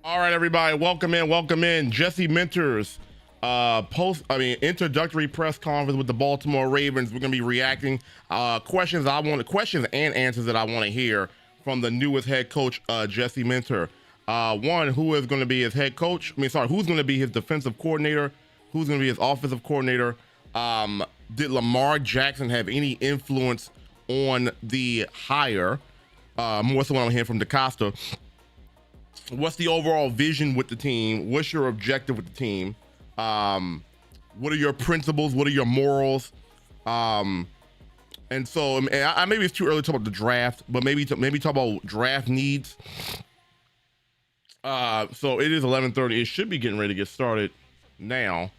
All right, everybody, welcome in. Jessie Minter's introductory press conference with the Baltimore Ravens. We're gonna be reacting questions and answers that I want to hear from the newest head coach, Jessie Minter. One, who is going to be his head coach? Who's going to be his defensive coordinator? Who's going to be his offensive coordinator? Did Lamar Jackson have any influence on the hire? More so when I'm hearing from DeCosta. What's the overall vision with the team? What's your objective with the team? What are your principles? What are your morals? And so maybe it's too early to talk about the draft, but maybe talk about draft needs. So it is 11:30. It should be getting ready to get started now.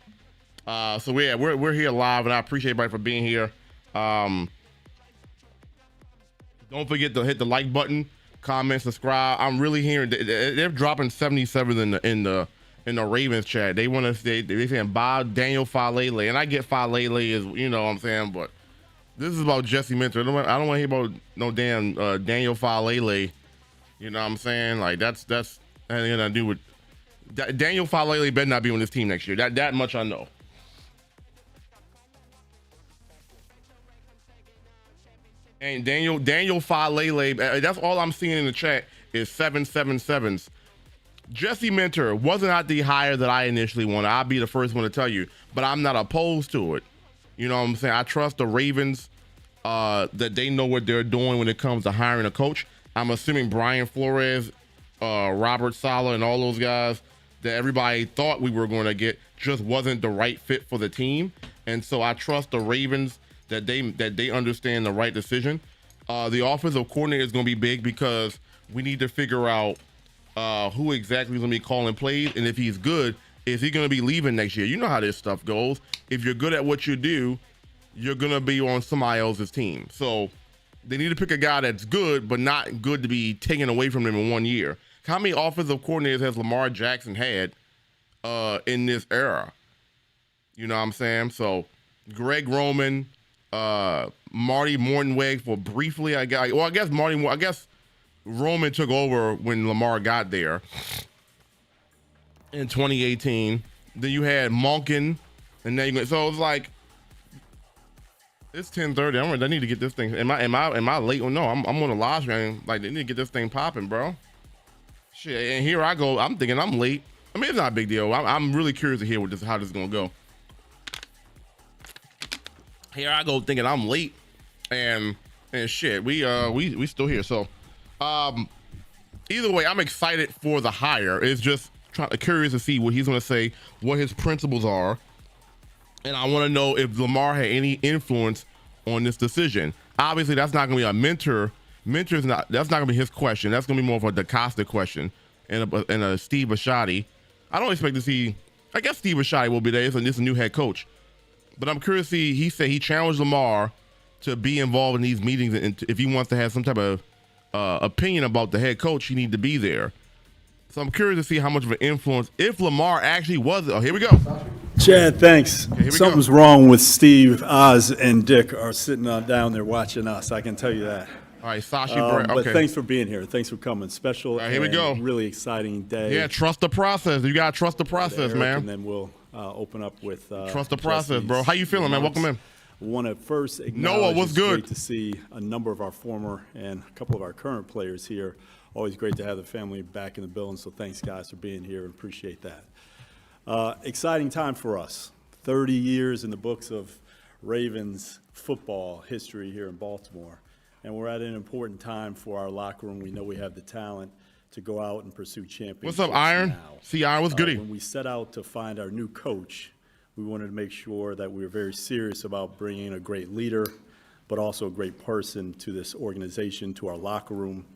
So yeah, we're here live, and I appreciate everybody for being here. Don't forget to hit the like button, comment, subscribe. I'm really hearing they're dropping 77 in the Ravens chat. They want to say they saying Bob Daniel Falele, and I get Falele is, you know what I'm saying, but this is about Jessie Minter. I don't want to hear about no damn Daniel Falele. You know what I'm saying? Like that's anything to do with Daniel Falele better not be on this team next year. That much I know. And Daniel Falele, that's all I'm seeing in the chat is 777s. Jessie Minter wasn't not the hire that I initially wanted. I'll be the first one to tell you, but I'm not opposed to it. You know what I'm saying? I trust the Ravens that they know what they're doing when it comes to hiring a coach. I'm assuming Brian Flores, Robert Saleh, and all those guys that everybody thought we were going to get just wasn't the right fit for the team. And so I trust the Ravens that they understand the right decision. The offensive coordinator is going to be big because we need to figure out who exactly is going to be calling plays, and if he's good, is he going to be leaving next year? You know how this stuff goes. If you're good at what you do, you're going to be on somebody else's team. So they need to pick a guy that's good, but not good to be taken away from them in 1 year. How many offensive coordinators has Lamar Jackson had in this era? You know what I'm saying? So Greg Roman, Marty Mortonweg for briefly, I guess Roman took over when Lamar got there in 2018. Then you had Monken, and then so it's like it's 10:30. I need to get this thing. Am I late? Oh no, I'm on the live stream. Like they need to get this thing popping, bro. Shit, and here I go. I'm thinking I'm late. I mean, it's not a big deal. I'm really curious to hear how this is gonna go. Here I go thinking I'm late, and shit, we still here. So, either way, I'm excited for the hire. It's just curious to see what he's going to say, what his principles are, and I want to know if Lamar had any influence on this decision. Obviously, that's not going to be a mentor. That's not going to be his question. That's going to be more of a DeCosta question and a Steve Bisciotti. I don't expect to see. I guess Steve Bisciotti will be there. This is a new head coach. But I'm curious to see, he said he challenged Lamar to be involved in these meetings, and if he wants to have some type of opinion about the head coach, he need to be there. So I'm curious to see how much of an influence, if Lamar actually was. Oh, here we go. Chad, thanks. Okay, Something's wrong with Steve, Oz, and Dick are sitting down there watching us. I can tell you that. All right, Sashi. Okay. But thanks for being here. Thanks for coming. Special. All right, here we go. Really exciting day. Yeah, trust the process. You gotta trust the process, man. And then we'll open up with trust the process, bro. How you feeling, man? Welcome in. I want to first acknowledge Noah, what's good? Great to see a number of our former and a couple of our current players here. Always great to have the family back in the building. So thanks, guys, for being here. Appreciate that. Exciting time for us. 30 years in the books of Ravens football history here in Baltimore. And we're at an important time for our locker room. We know we have the talent to go out and pursue championships. What's up, Iron? Now. See, Iron, what's goody? When we set out to find our new coach, we wanted to make sure that we were very serious about bringing a great leader, but also a great person to this organization, to our locker room.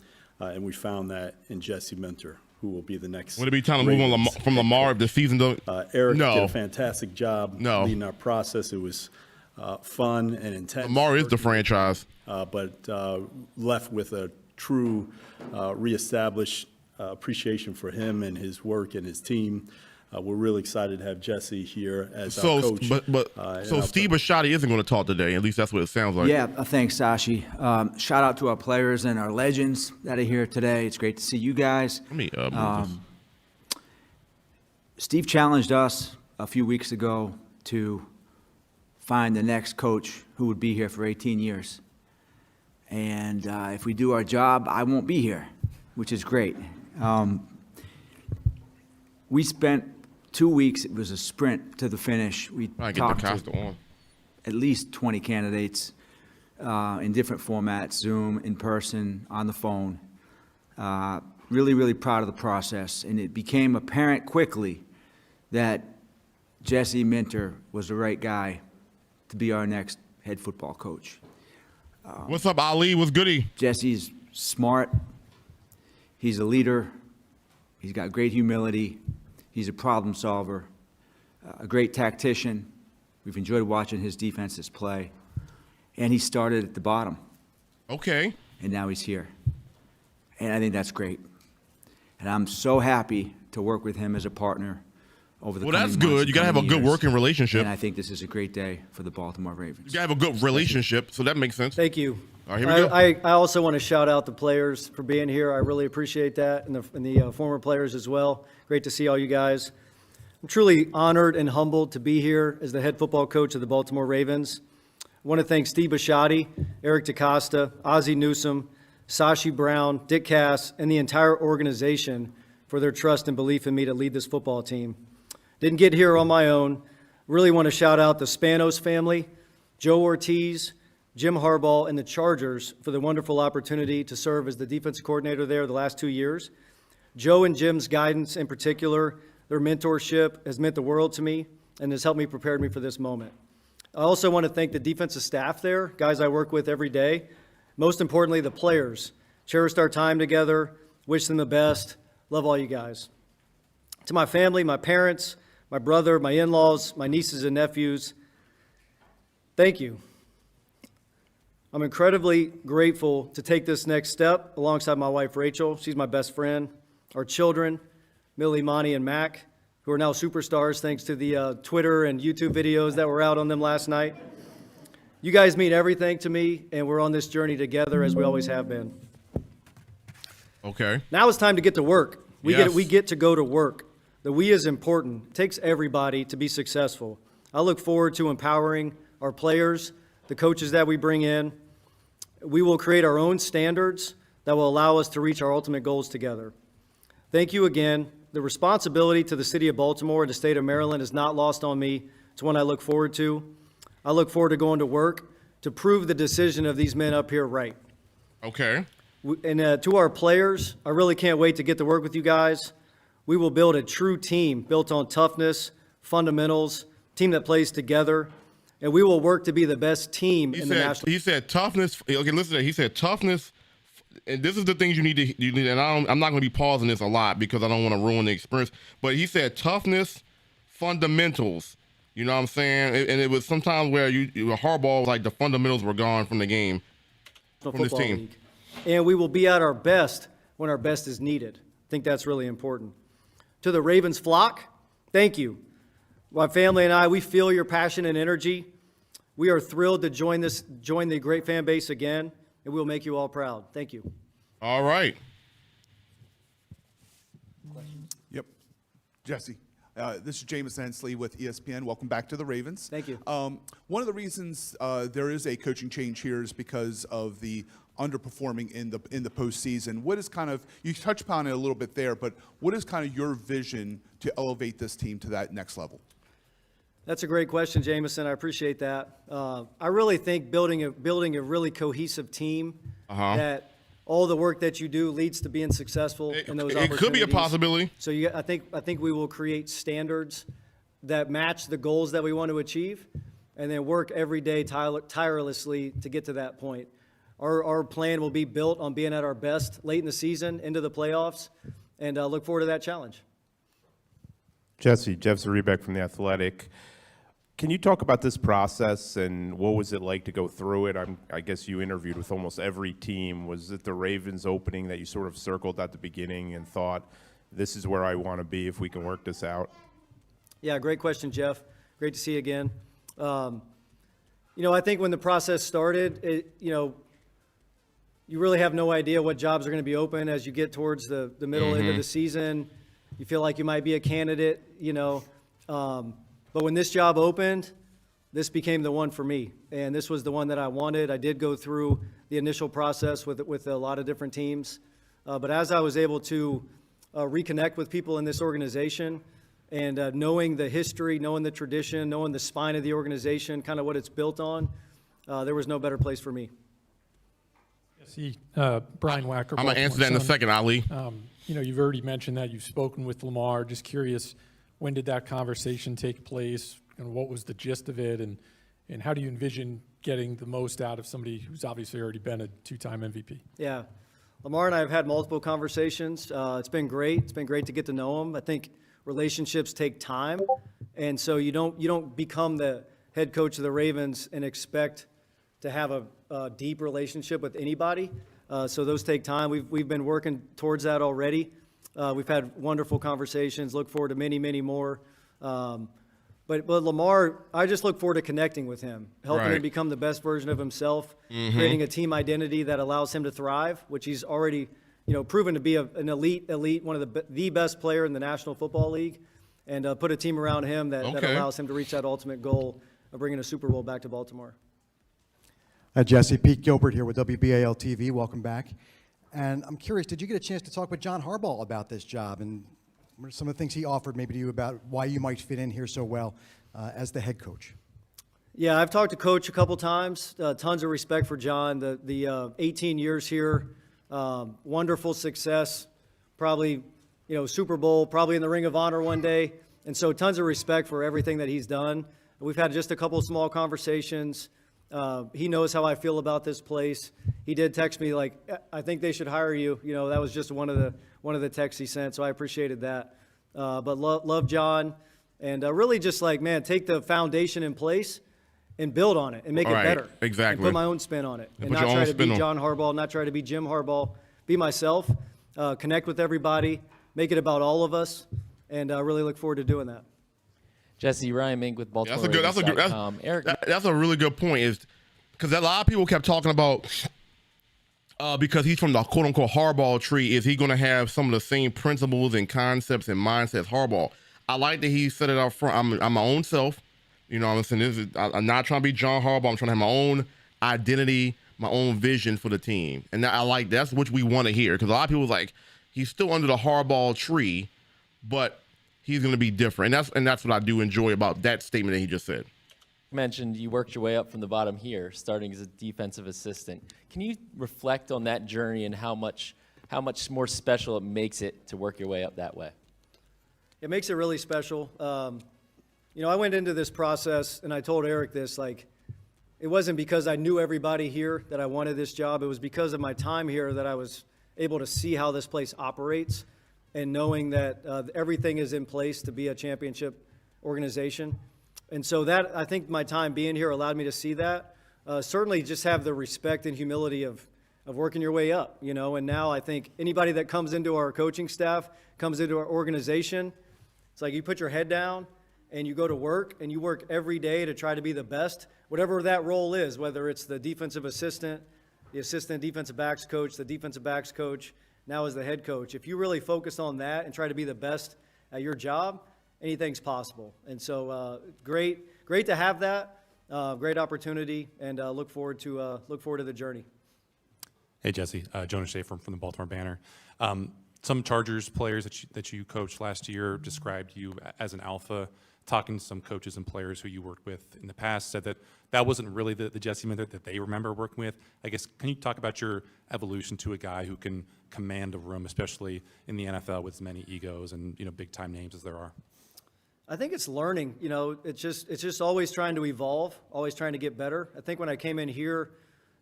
And we found that in Jessie Minter, who will be the next. Would it be time to move on from Lamar if the season don't? Eric did a fantastic job leading our process. It was fun and intense. Lamar is the franchise. But left with a true reestablished appreciation for him and his work and his team. We're really excited to have Jessie here as our coach. So Steve Bisciotti isn't going to talk today. At least that's what it sounds like. Yeah, thanks, Sashi. Shout out to our players and our legends that are here today. It's great to see you guys. Let me Steve challenged us a few weeks ago to find the next coach who would be here for 18 years. And if we do our job, I won't be here, which is great. We spent 2 weeks, it was a sprint to the finish. We talked to at least 20 candidates in different formats, Zoom, in person, on the phone. Really, really proud of the process. And it became apparent quickly that Jesse Minter was the right guy to be our next head football coach. What's up, Ali? What's goody? Jesse's smart. He's a leader. He's got great humility. He's a problem solver, a great tactician. We've enjoyed watching his defenses play. And he started at the bottom. Okay. And now he's here. And I think that's great. And I'm so happy to work with him as a partner over the coming months. Well, that's good. You got to have a good working relationship. And I think this is a great day for the Baltimore Ravens. You got to have a good relationship, so that makes sense. Thank you. All right, here we go. I also want to shout out the players for being here. I really appreciate that, and the former players as well. Great to see all you guys. I'm truly honored and humbled to be here as the head football coach of the Baltimore Ravens. I want to thank Steve Bisciotti, Eric DeCosta, Ozzie Newsome, Sashi Brown, Dick Cass, and the entire organization for their trust and belief in me to lead this football team. Didn't get here on my own. Really want to shout out the Spanos family, Joe Ortiz, Jim Harbaugh, and the Chargers for the wonderful opportunity to serve as the defensive coordinator there the last 2 years. Joe and Jim's guidance in particular, their mentorship has meant the world to me and has helped me prepare me for this moment. I also want to thank the defensive staff there, guys I work with every day. Most importantly, the players. Cherished our time together, wish them the best, love all you guys. To my family, my parents, my brother, my in-laws, my nieces and nephews, thank you. I'm incredibly grateful to take this next step alongside my wife, Rachel. She's my best friend. Our children, Millie, Monty, and Mac, who are now superstars thanks to the Twitter and YouTube videos that were out on them last night. You guys mean everything to me, and we're on this journey together as we always have been. Okay. Now it's time to get to work. We Yes. get to go to work. The we is important. It takes everybody to be successful. I look forward to empowering our players, the coaches that we bring in. We will create our own standards that will allow us to reach our ultimate goals together. Thank you again. The responsibility to the city of Baltimore and the state of Maryland is not lost on me. It's one I look forward to. I look forward to going to work to prove the decision of these men up here right. Okay. And to our players, I really can't wait to get to work with you guys. We will build a true team built on toughness, fundamentals, team that plays together, and we will work to be the best team in the national. He said toughness. Okay, listen to that. He said toughness, and this is the things you need to. And I'm not going to be pausing this a lot because I don't want to ruin the experience. But he said toughness, fundamentals. You know what I'm saying? And it was sometimes where Harbaugh, like the fundamentals were gone from the game, from this team. League. And we will be at our best when our best is needed. I think that's really important. To the Ravens flock, thank you. My family and I, we feel your passion and energy. We are thrilled to join the great fan base again, and we'll make you all proud. Thank you. All right. Yep. Jesse. This is Jameis Hensley with ESPN. Welcome back to the Ravens. Thank you. One of the reasons there is a coaching change here is because of the underperforming in the postseason. What is kind of, you touched upon it a little bit there, but what is kind of your vision to elevate this team to that next level? That's a great question, Jameson. I appreciate that. I really think building a really cohesive team that all the work that you do leads to being successful in those opportunities. It could be a possibility. So I think we will create standards that match the goals that we want to achieve, and then work every day tirelessly to get to that point. Our plan will be built on being at our best late in the season, into the playoffs, and look forward to that challenge. Jesse, Jeff Zrebeck from The Athletic. Can you talk about this process and what was it like to go through it? I guess you interviewed with almost every team. Was it the Ravens opening that you sort of circled at the beginning and thought, this is where I want to be if we can work this out? Yeah, great question, Jeff. Great to see you again. I think when the process started, you really have no idea what jobs are going to be open as you get towards the middle end of the season. you feel like you might be a candidate, you know. But when this job opened, this became the one for me, and this was the one that I wanted. I did go through the initial process with a lot of different teams, but as I was able to reconnect with people in this organization, and knowing the history, knowing the tradition, knowing the spine of the organization, kind of what it's built on, there was no better place for me. See, Brian Wacker. I'm going to answer that in a second, Ali. You know, you've already mentioned that you've spoken with Lamar. Just curious, when did that conversation take place, and what was the gist of it, and how do you envision getting the most out of somebody who's obviously already been a two-time MVP? Yeah. Lamar and I have had multiple conversations. It's been great. It's been great to get to know him. I think relationships take time, and so you don't become the head coach of the Ravens and expect to have a deep relationship with anybody. So those take time. We've been working towards that already. We've had wonderful conversations. Look forward to many, many more. But Lamar, I just look forward to connecting with him, helping him become the best version of himself, creating a team identity that allows him to thrive, which he's already, you know, proven to be an elite, one of the best player in the National Football League, and put a team around him that allows him to reach that ultimate goal of bringing a Super Bowl back to Baltimore. Jesse, Pete Gilbert here with WBAL TV. Welcome back. And I'm curious, did you get a chance to talk with John Harbaugh about this job? And what are some of the things he offered maybe to you about why you might fit in here so well as the head coach? Yeah, I've talked to Coach a couple times. Tons of respect for John. The 18 years here, wonderful success, probably, you know, Super Bowl, probably in the Ring of Honor one day. And so tons of respect for everything that he's done. We've had just a couple of small conversations. He knows how I feel about this place. He did text me like, I think they should hire you. You know, that was just one of the texts he sent, so I appreciated that. But love John, and really just like, man, take the foundation in place and build on it and make it better. Exactly. And put my own spin on it, and not try to be John Harbaugh, not try to be Jim Harbaugh. Be myself, connect with everybody, make it about all of us, and I really look forward to doing that. Jesse, Ryan Mink with Baltimore. That's a really good point. Is because a lot of people kept talking about because he's from the quote unquote Harbaugh tree. Is he going to have some of the same principles and concepts and mindsets Harbaugh? I like that he said it up front. I'm my own self. You know what I'm saying? I'm not trying to be John Harbaugh. I'm trying to have my own identity, my own vision for the team, and I like that's what we want to hear. Because a lot of people was like, he's still under the Harbaugh tree, but he's going to be different. And that's what I do enjoy about that statement that he just said. You mentioned you worked your way up from the bottom here, starting as a defensive assistant. Can you reflect on that journey and how much more special it makes it to work your way up that way? It makes it really special. You know, I went into this process, and I told Eric this, like, it wasn't because I knew everybody here that I wanted this job. It was because of my time here that I was able to see how this place operates, and knowing that everything is in place to be a championship organization. And so that, I think my time being here allowed me to see that. Certainly just have the respect and humility of working your way up, you know. And now I think anybody that comes into our coaching staff, comes into our organization, it's like you put your head down and you go to work, and you work every day to try to be the best, whatever that role is, whether it's the defensive assistant, the assistant defensive backs coach, the defensive backs coach, now as the head coach. If you really focus on that and try to be the best at your job, anything's possible. And so great to have that, great opportunity, and look forward to the journey. Hey, Jesse, Jonas Schaefer from the Baltimore Banner. Some Chargers players that you coached last year described you as an alpha. Talking to some coaches and players who you worked with in the past said that wasn't really the Jesse Minter that they remember working with. I guess, can you talk about your evolution to a guy who can command a room, especially in the NFL with as many egos and, you know, big time names as there are? I think it's learning. You know, it's just always trying to evolve, always trying to get better. I think when I came in here,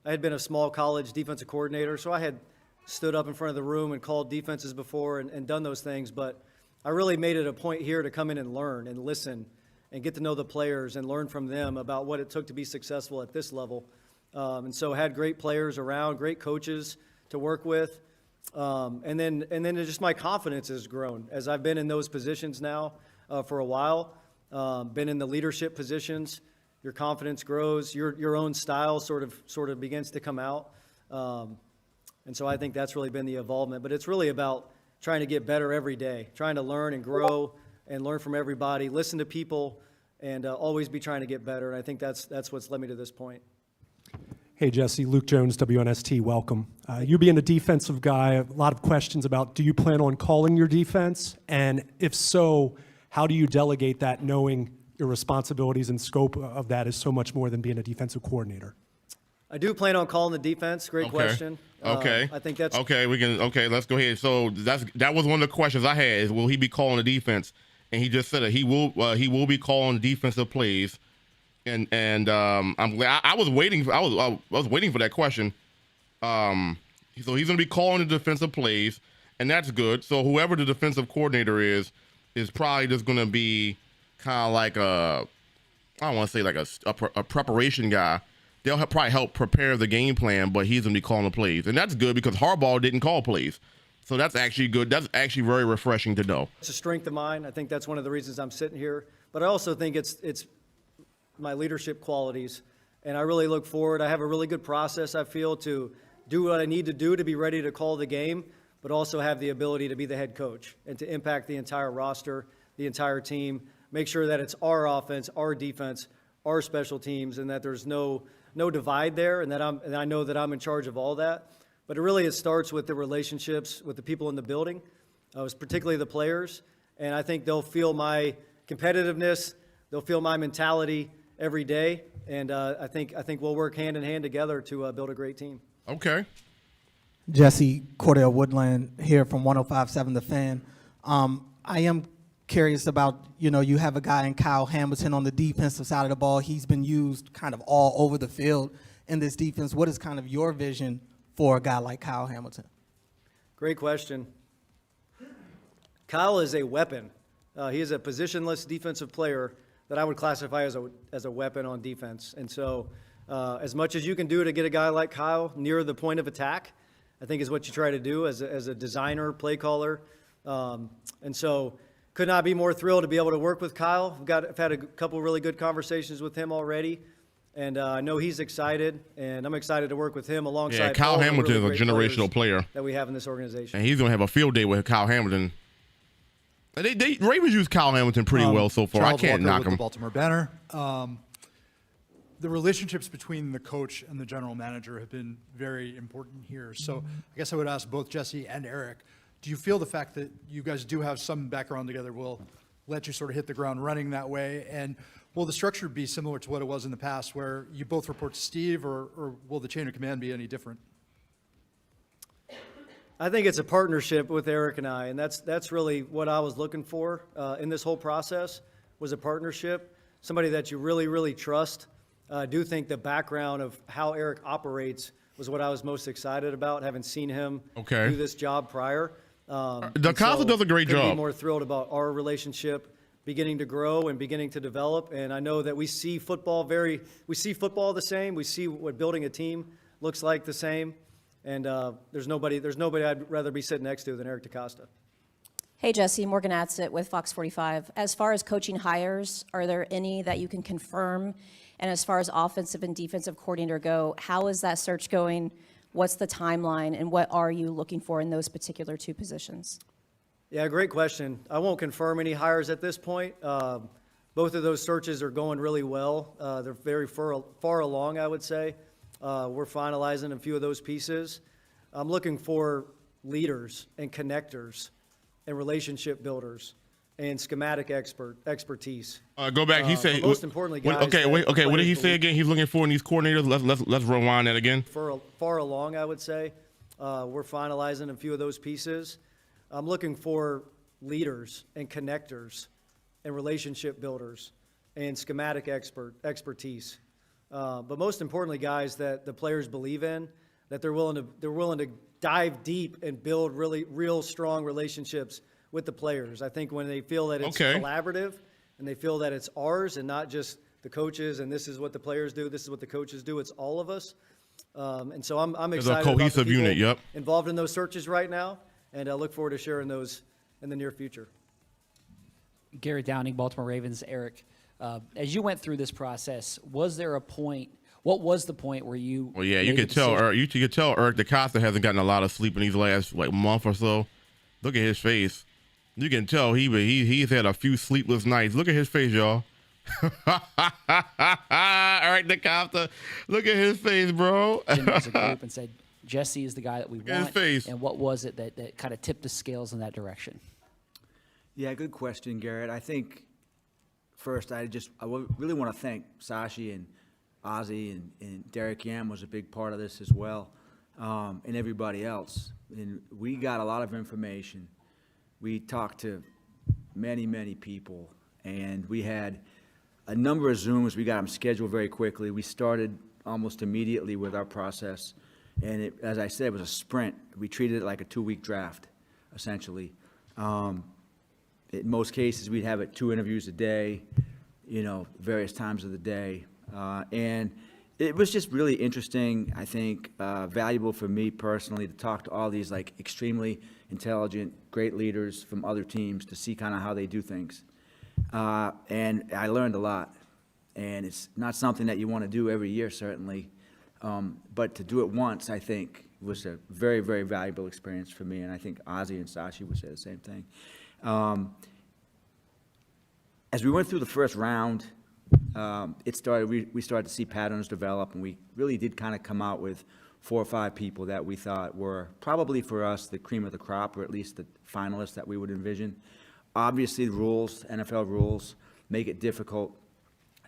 I had been a small college defensive coordinator, so I had stood up in front of the room and called defenses before and done those things, but I really made it a point here to come in and learn and listen and get to know the players and learn from them about what it took to be successful at this level. And so had great players around, great coaches to work with. And then just my confidence has grown as I've been in those positions now for a while, been in the leadership positions. Your confidence grows, your own style sort of begins to come out. And so I think that's really been the involvement. But it's really about trying to get better every day, trying to learn and grow and learn from everybody, listen to people, and always be trying to get better. And I think that's what's led me to this point. Hey, Jesse, Luke Jones, WNST, welcome. You being a defensive guy, a lot of questions about, do you plan on calling your defense? And if so, how do you delegate that, knowing your responsibilities and scope of that is so much more than being a defensive coordinator? I do plan on calling the defense. Great question. Okay. I think that's okay. Let's go ahead. So that was one of the questions I had: is will he be calling the defense? And he just said that he will be calling defensive plays. And I'm glad I was waiting for that question. So he's gonna be calling the defensive plays, and that's good. So whoever the defensive coordinator is probably just gonna be kind of like I don't want to say like a preparation guy. They'll probably help prepare the game plan, but he's gonna be calling the plays, and that's good because Harbaugh didn't call plays. So that's actually good. That's actually very refreshing to know. It's a strength of mine. I think that's one of the reasons I'm sitting here. But I also think it's my leadership qualities, and I really look forward. I have a really good process, I feel, to do what I need to do to be ready to call the game, but also have the ability to be the head coach and to impact the entire roster, the entire team, make sure that it's our offense, our defense, our special teams, and that there's no divide there, and I know that I'm in charge of all that. But it starts with the relationships with the people in the building, particularly the players, and I think they'll feel my competitiveness, they'll feel my mentality every day, and I think we'll work hand in hand together to build a great team. Okay. Jesse, Cordell Woodland here from 105.7 The Fan. I am curious about, you have a guy in Kyle Hamilton on the defensive side of the ball. He's been used kind of all over the field in this defense. What is kind of your vision for a guy like Kyle Hamilton? Great question. Kyle is a weapon. He is a positionless defensive player that I would classify as a weapon on defense. And so as much as you can do to get a guy like Kyle near the point of attack, I think is what you try to do as a designer, play caller. And so could not be more thrilled to be able to work with Kyle. I've had a couple really good conversations with him already. And I know he's excited, and I'm excited to work with him alongside. Yeah, Kyle Hamilton is a generational player that we have in this organization. And he's going to have a field day with Kyle Hamilton. Ravens use Kyle Hamilton pretty well so far. Charles I can't Walker knock with him. The Baltimore Banner. The relationships between the coach and the general manager have been very important here. So I guess I would ask both Jesse and Eric, do you feel the fact that you guys do have some background together will let you sort of hit the ground running that way? And will the structure be similar to what it was in the past, where you both report to Steve, or will the chain of command be any different? I think it's a partnership with Eric and I, and that's really what I was looking for in this whole process, was a partnership, somebody that you really, really trust. I do think the background of how Eric operates was what I was most excited about, having seen him do this job prior. DeCosta does a great job. Couldn't be more thrilled about our relationship beginning to grow and beginning to develop. And I know that we see football the same. We see what building a team looks like the same. And there's nobody I'd rather be sitting next to than Eric DeCosta. Hey, Jesse, Morgan Atzett with Fox 45. As far as coaching hires, are there any that you can confirm? And as far as offensive and defensive coordinator go, how is that search going? What's the timeline, and what are you looking for in those particular two positions? Yeah, great question. I won't confirm any hires at this point. Both of those searches are going really well. They're very far along, I would say. We're finalizing a few of those pieces. I'm looking for leaders and connectors and relationship builders and schematic expertise. Go back. He said. Most importantly, guys. Okay. What did he say again? He's looking for in these coordinators. Let's rewind that again. Far along, I would say. We're finalizing a few of those pieces. I'm looking for leaders and connectors and relationship builders and schematic expertise. But most importantly, guys, that the players believe in, that they're willing to dive deep and build real strong relationships with the players. I think when they feel that it's collaborative and they feel that it's ours and not just the coaches and this is what the players do, this is what the coaches do, it's all of us. And so I'm excited a cohesive about the people unit, involved in those searches right now, and I look forward to sharing those in the near future. Gary Downing, Baltimore Ravens. Eric, as you went through this process, was there a point? What was the point where you? Well, yeah, you could tell. You could tell Eric DeCosta hasn't gotten a lot of sleep in these last month or so. Look at his face. You can tell he's had a few sleepless nights. Look at his face, y'all. All right, DeCopter. Look at his face, bro. As a group and said, Jesse is the guy that we Look at his want. face. And what was it that kind of tipped the scales in that direction? Yeah, good question, Garrett. I think first I really want to thank Sashi and Ozzy and Derek Yam was a big part of this as well, and everybody else. And we got a lot of information. We talked to many, many people, and we had a number of Zooms. We got them scheduled very quickly. We started almost immediately with our process, and it, as I said, it was a sprint. We treated it like a 2-week draft, essentially. In most cases, we'd have 2 interviews a day, various times of the day. And it was just really interesting, I think, valuable for me personally to talk to all these like extremely intelligent, great leaders from other teams to see kind of how they do things. And I learned a lot. And it's not something that you want to do every year, certainly. But to do it once, I think, was a very, very valuable experience for me. And I think Ozzy and Sashi would say the same thing. As we went through the first round, we started to see patterns develop, and we really did kind of come out with 4 or 5 people that we thought were probably for us the cream of the crop, or at least the finalists that we would envision. Obviously, the rules, NFL rules, make it difficult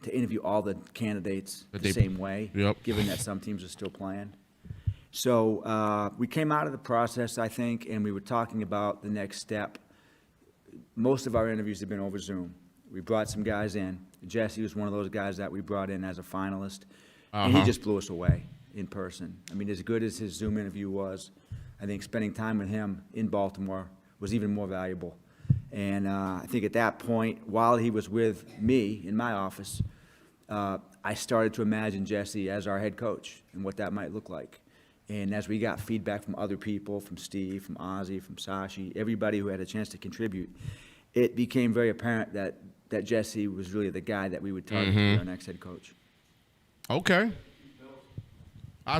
to interview all the candidates the same way, given that some teams are still playing. So we came out of the process, I think, and we were talking about the next step. Most of our interviews have been over Zoom. We brought some guys in. Jesse was one of those guys that we brought in as a finalist, and he just blew us away in person. I mean, as good as his Zoom interview was, I think spending time with him in Baltimore was even more valuable. And I think at that point, while he was with me in my office, I started to imagine Jesse as our head coach and what that might look like. And as we got feedback from other people, from Steve, from Ozzy, from Sashi, everybody who had a chance to contribute, it became very apparent that Jesse was really the guy that we would target to be our next head coach. Okay.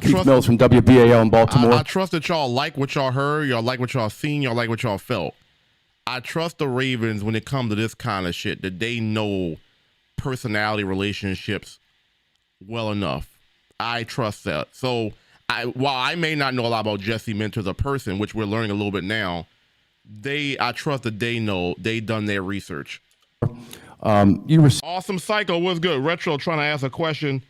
Keith Mills from WBAL in Baltimore. I trust that y'all like what y'all heard, y'all like what y'all seen, y'all like what y'all felt. I trust the Ravens when it comes to this kind of shit, that they know personality relationships well enough. I trust that. So while I may not know a lot about Jesse Minter, the person, which we're learning a little bit now, I trust that they know they've done their research. Awesome Psycho, what's good? Retro trying to ask a question.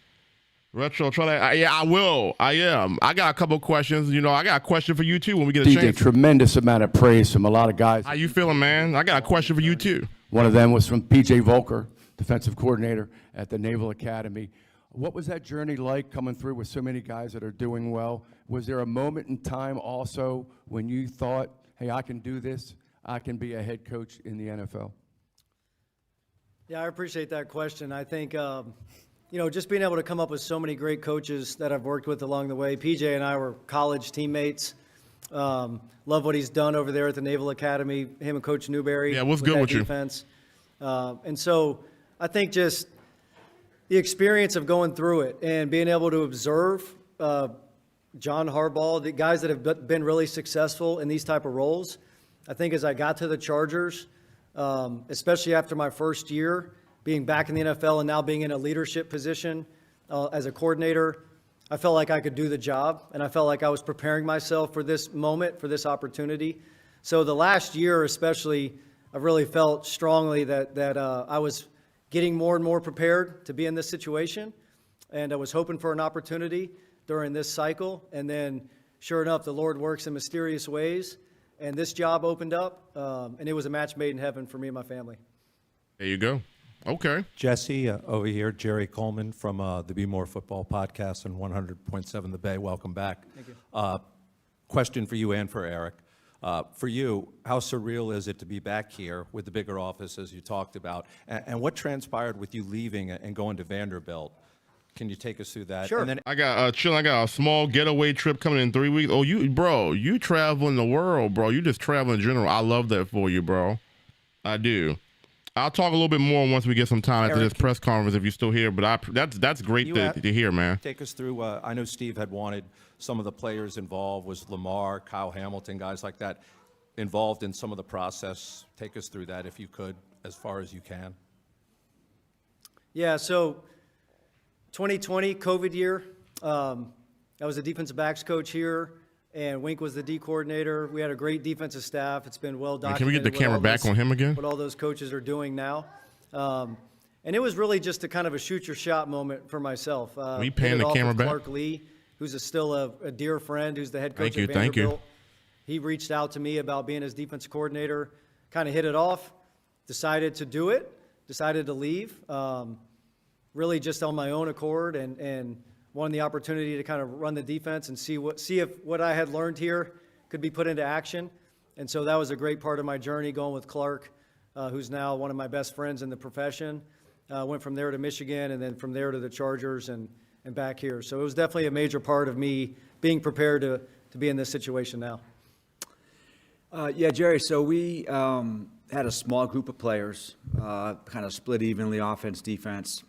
Retro trying to, yeah, I will. I am. I got a couple questions. I got a question for you too when we get a chance. Tremendous amount of praise from a lot of guys. How you feeling, man? I got a question for you too. One of them was from P.J. Volker, defensive coordinator at the Naval Academy. What was that journey like coming through with so many guys that are doing well? Was there a moment in time also when you thought, hey, I can do this, I can be a head coach in the NFL? Yeah, I appreciate that question. I think, just being able to come up with so many great coaches that I've worked with along the way. PJ and I were college teammates. Love what he's done over there at the Naval Academy, him and Coach Newberry. Yeah, what's good with defense. And so I think just the experience of going through it and being able to observe John Harbaugh, the guys that have been really successful in these type of roles. I think as I got to the Chargers, especially after my first year, being back in the NFL and now being in a leadership position as a coordinator, I felt like I could do the job, and I felt like I was preparing myself for this moment, for this opportunity. So the last year especially, I really felt strongly that I was getting more and more prepared to be in this situation, and I was hoping for an opportunity during this cycle, and then sure enough, the Lord works in mysterious ways, and this job opened up, and it was a match made in heaven for me and my family. There you go. Okay. Jesse, over here, Jerry Coleman from the Be More Football Podcast and 100.7 The Bay. Welcome back. Thank you. Question for you and for Eric. For you, how surreal is it to be back here with the bigger office, as you talked about? And what transpired with you leaving and going to Vanderbilt? Can you take us through that? Sure. And then, I got a small getaway trip coming in 3 weeks. Oh, you traveling the world, bro. You just traveling in general. I love that for you, bro. I do. I'll talk a little bit more once we get some time after this press conference if you're still here. But that's great to hear, man. take us through. I know Steve had wanted some of the players involved, was Lamar, Kyle Hamilton, guys like that. involved in some of the process. Take us through that if you could, as far as you can. Yeah, so 2020, COVID year, I was a defensive backs coach here, and Wink was the D coordinator. We had a great defensive staff. It's been well documented. Can we get the camera back on him again? What all those coaches are doing now. And it was really just a kind of a shoot-your-shot moment for myself. We pan the camera back. Clark Lee, who's still a dear friend, who's the head coach Thank at you, thank you. Vanderbilt. He reached out to me about being his defensive coordinator, kind of hit it off, decided to do it, decided to leave, really just on my own accord, and wanted the opportunity to kind of run the defense and see if what I had learned here could be put into action. And so that was a great part of my journey, going with Clark, who's now one of my best friends in the profession. Went from there to Michigan, and then from there to the Chargers and back here. So it was definitely a major part of me being prepared to be in this situation now. Yeah, Jerry, so we had a small group of players, kind of split evenly, offense, defense.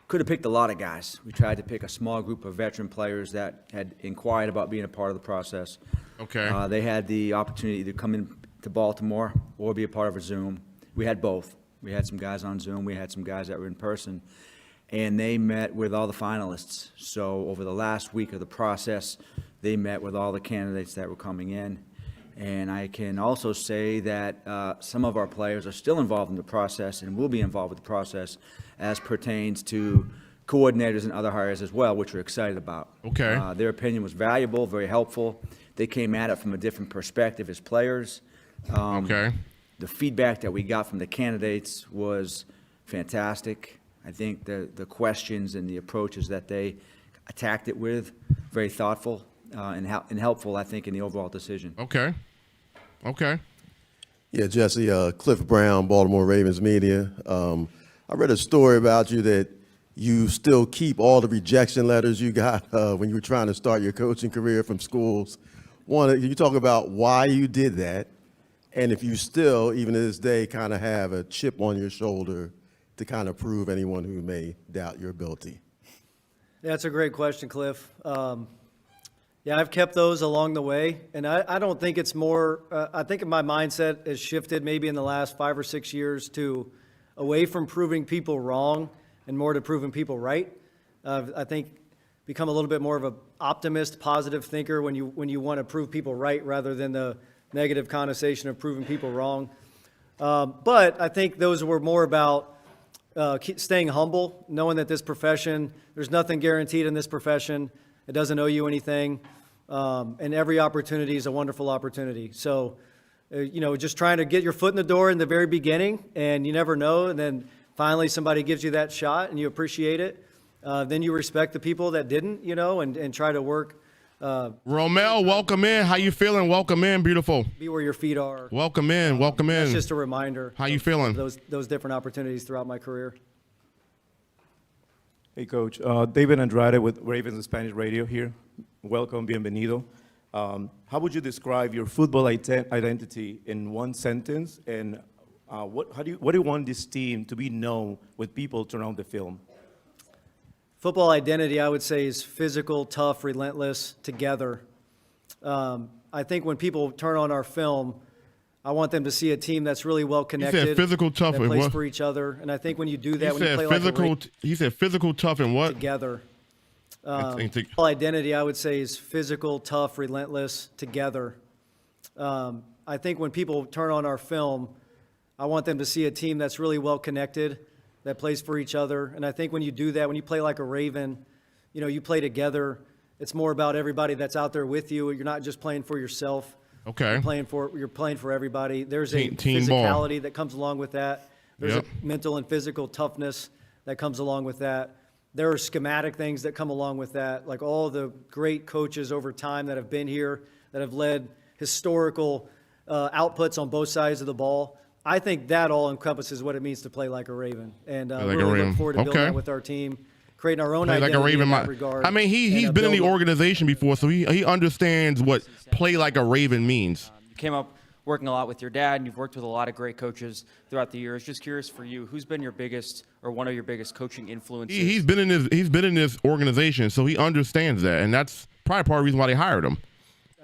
Could have picked a lot of guys. We tried to pick a small group of veteran players that had inquired about being a part of the process. Okay. They had the opportunity to come in to Baltimore or be a part of a Zoom. We had both. We had some guys on Zoom. We had some guys that were in person. And they met with all the finalists. So over the last week of the process, they met with all the candidates that were coming in. And I can also say that some of our players are still involved in the process and will be involved with the process as pertains to coordinators and other hires as well, which we're excited about. Okay. Their opinion was valuable, very helpful. They came at it from a different perspective as players. Okay. The feedback that we got from the candidates was fantastic. I think the questions and the approaches that they attacked it with, very thoughtful and helpful, I think, in the overall decision. Okay. Okay. Yeah, Jesse, Cliff Brown, Baltimore Ravens Media. I read a story about you that you still keep all the rejection letters you got when you were trying to start your coaching career from schools. Can you talk about why you did that? And if you still, even to this day, kind of have a chip on your shoulder to kind of prove anyone who may doubt your ability? Yeah, that's a great question, Cliff. Yeah, I've kept those along the way, and I don't think it's more, I think my mindset has shifted maybe in the last 5 or 6 years to away from proving people wrong and more to proving people right. I think become a little bit more of an optimist, positive thinker when you want to prove people right rather than the negative connotation of proving people wrong. But I think those were more about staying humble, knowing that this profession, there's nothing guaranteed in this profession. It doesn't owe you anything. And every opportunity is a wonderful opportunity. So, just trying to get your foot in the door in the very beginning, and you never know. And then finally somebody gives you that shot and you appreciate it. Then you respect the people that didn't, and try to work. Romel, welcome in. How you feeling? Welcome in, beautiful. Be where your feet are. Welcome in, welcome in. That's just a reminder. How you feeling? Those different opportunities throughout my career. Hey, Coach. David Andrade with Ravens and Spanish Radio here. Welcome, bienvenido. How would you describe your football identity in one sentence? And what do you want this team to be known with people around the film? Football identity, I would say, is physical, tough, relentless, together. I think when people turn on our film, I want them to see a team that's really well connected. He said physical, tough, that and plays what? for each other. And I think when you do that, when you play physical, like a he said physical, tough, and what? together. Football identity, I would say, is physical, tough, relentless, together. I think when people turn on our film, I want them to see a team that's really well connected, that plays for each other. And I think when you do that, when you play like a Raven, you play together. It's more about everybody that's out there with you. You're not just playing for yourself. Okay. You're playing for everybody. There's a team physicality ball that comes along with that. There's a mental and physical toughness that comes along with that. There are schematic things that come along with that, like all the great coaches over time that have been here, that have led historical outputs on both sides of the ball. I think that all encompasses what it means to play like a Raven. And like really look forward to building that with our team, creating our own identity in that regard. I mean, he's been in the organization before, so he understands what play like a Raven means. You came up working a lot with your dad, and you've worked with a lot of great coaches throughout the years. Just curious for you, who's been your biggest or one of your biggest coaching influences? He's been in this organization, so he understands that, and that's probably part of the reason why they hired him.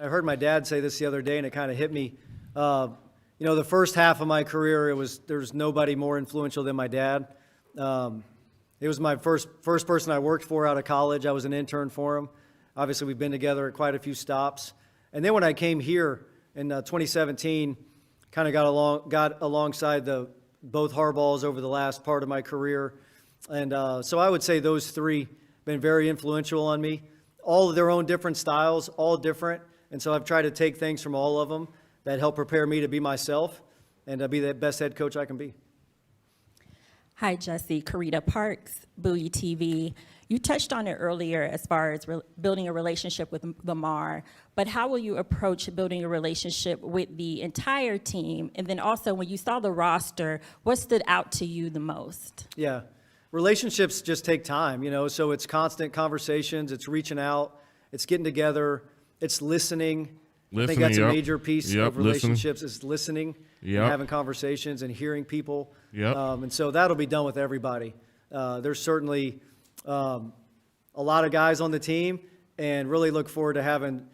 I heard my dad say this the other day, and it kind of hit me. You know, the first half of my career, there's nobody more influential than my dad. It was my first person I worked for out of college. I was an intern for him. Obviously, we've been together at quite a few stops. And then when I came here in 2017, kind of got alongside both Harbaughs over the last part of my career. And so I would say those three been very influential on me. All of their own different styles, all different. And so I've tried to take things from all of them that help prepare me to be myself and be the best head coach I can be. Hi, Jesse. Karita Parks, Bowie TV. You touched on it earlier as far as building a relationship with Lamar, but how will you approach building a relationship with the entire team? And then also, when you saw the roster, what stood out to you the most? Yeah, relationships just take time, you know, so it's constant conversations, it's reaching out, it's getting together, it's listening. I think that's a major piece of relationships is listening and having conversations and hearing people. And so that'll be done with everybody. There's certainly a lot of guys on the team and really look forward to having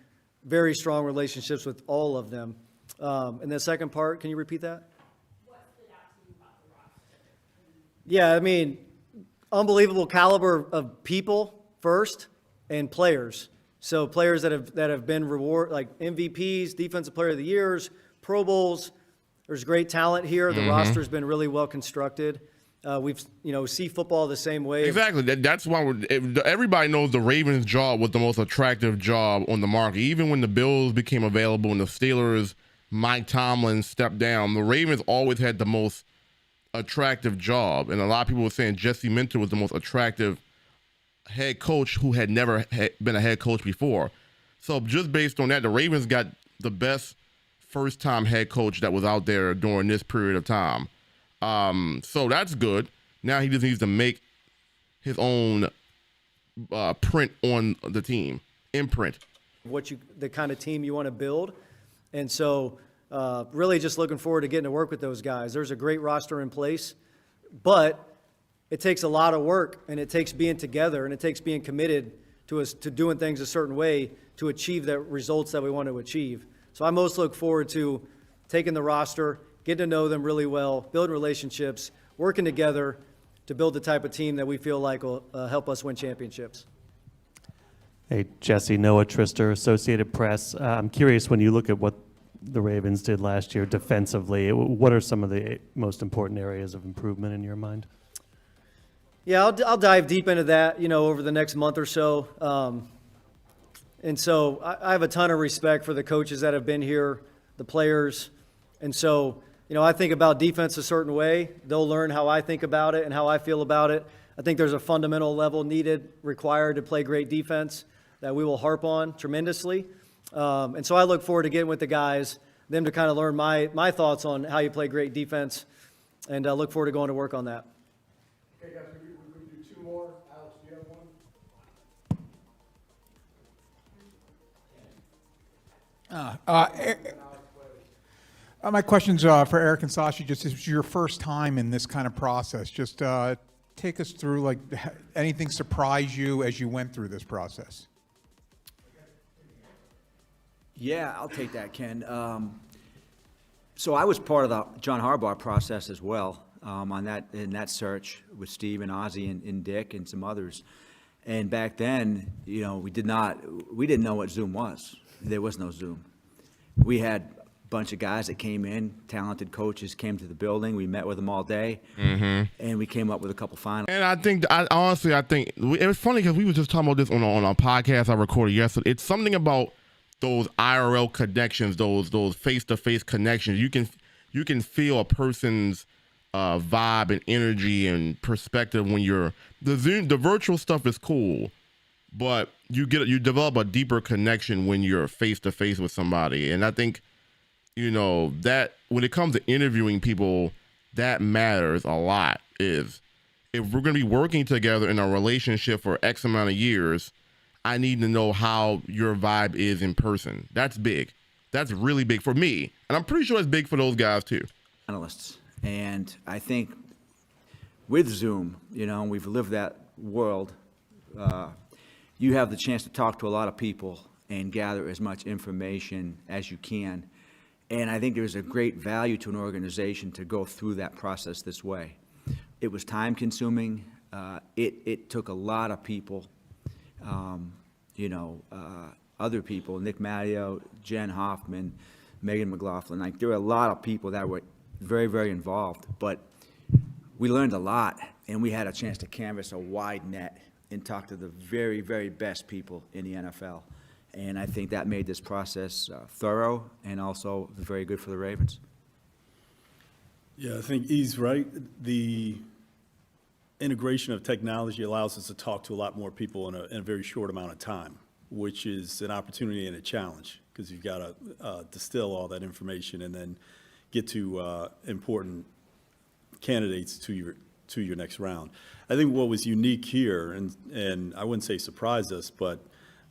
very strong relationships with all of them. And the second part, can you repeat that? Yeah, I mean, unbelievable caliber of people first and players. So players that have been like MVPs, Defensive Player of the Years, Pro Bowls. There's great talent here. The roster's been really well constructed. We've see football the same way. Exactly. That's why everybody knows the Ravens' job was the most attractive job on the market. Even when the Bills became available and the Steelers, Mike Tomlin stepped down, the Ravens always had the most attractive job. And a lot of people were saying Jesse Minter was the most attractive head coach who had never been a head coach before. So just based on that, the Ravens got the best first-time head coach that was out there during this period of time. So that's good. Now he just needs to make his own print on the team, imprint. The kind of team you want to build. And so really just looking forward to getting to work with those guys. There's a great roster in place, but it takes a lot of work, and it takes being together, and it takes being committed to doing things a certain way to achieve the results that we want to achieve. So I most look forward to taking the roster, getting to know them really well, building relationships, working together to build the type of team that we feel like will help us win championships. Hey, Jesse, Noah Trister, Associated Press. I'm curious, when you look at what the Ravens did last year defensively, what are some of the most important areas of improvement in your mind? Yeah, I'll dive deep into that, over the next month or so. And so I have a ton of respect for the coaches that have been here, the players. And so, I think about defense a certain way. They'll learn how I think about it and how I feel about it. I think there's a fundamental level required to play great defense that we will harp on tremendously. And so I look forward to getting with the guys, them to kind of learn my thoughts on how you play great defense, and I look forward to going to work on that. Okay, guys, we're going to do two more. Alex, do you have one? My question's for Eric and Sashi. Just this is your first time in this kind of process. Just take us through, like, anything surprise you as you went through this process? Yeah, I'll take that, Ken. So I was part of the John Harbaugh process as well in that search with Steve and Ozzie and Dick and some others. And back then, we didn't know what Zoom was. There was no Zoom. We had a bunch of guys that came in, talented coaches came to the building. We met with them all day, and we came up with a couple finals. And I think, honestly, it was funny because we were just talking about this on a podcast I recorded yesterday. It's something about those IRL connections, those face-to-face connections. You can feel a person's vibe and energy and perspective when the virtual stuff is cool, but you develop a deeper connection when you're face-to-face with somebody. And I think, that when it comes to interviewing people, that matters a lot. Is if we're going to be working together in a relationship for X amount of years, I need to know how your vibe is in person. That's big. That's really big for me. And I'm pretty sure it's big for those guys too. Analysts. And I think with Zoom, we've lived that world. You have the chance to talk to a lot of people and gather as much information as you can. And I think there's a great value to an organization to go through that process this way. It was time consuming. It took a lot of people, other people, Nick Matteo, Jen Hoffman, Megan McLaughlin. Like, there were a lot of people that were very, very involved. But we learned a lot, and we had a chance to canvas a wide net and talk to the very, very best people in the NFL. And I think that made this process thorough and also very good for the Ravens. Yeah, I think he's right. The integration of technology allows us to talk to a lot more people in a very short amount of time, which is an opportunity and a challenge because you've got to distill all that information and then get to important candidates to your next round. I think what was unique here, and I wouldn't say surprised us, but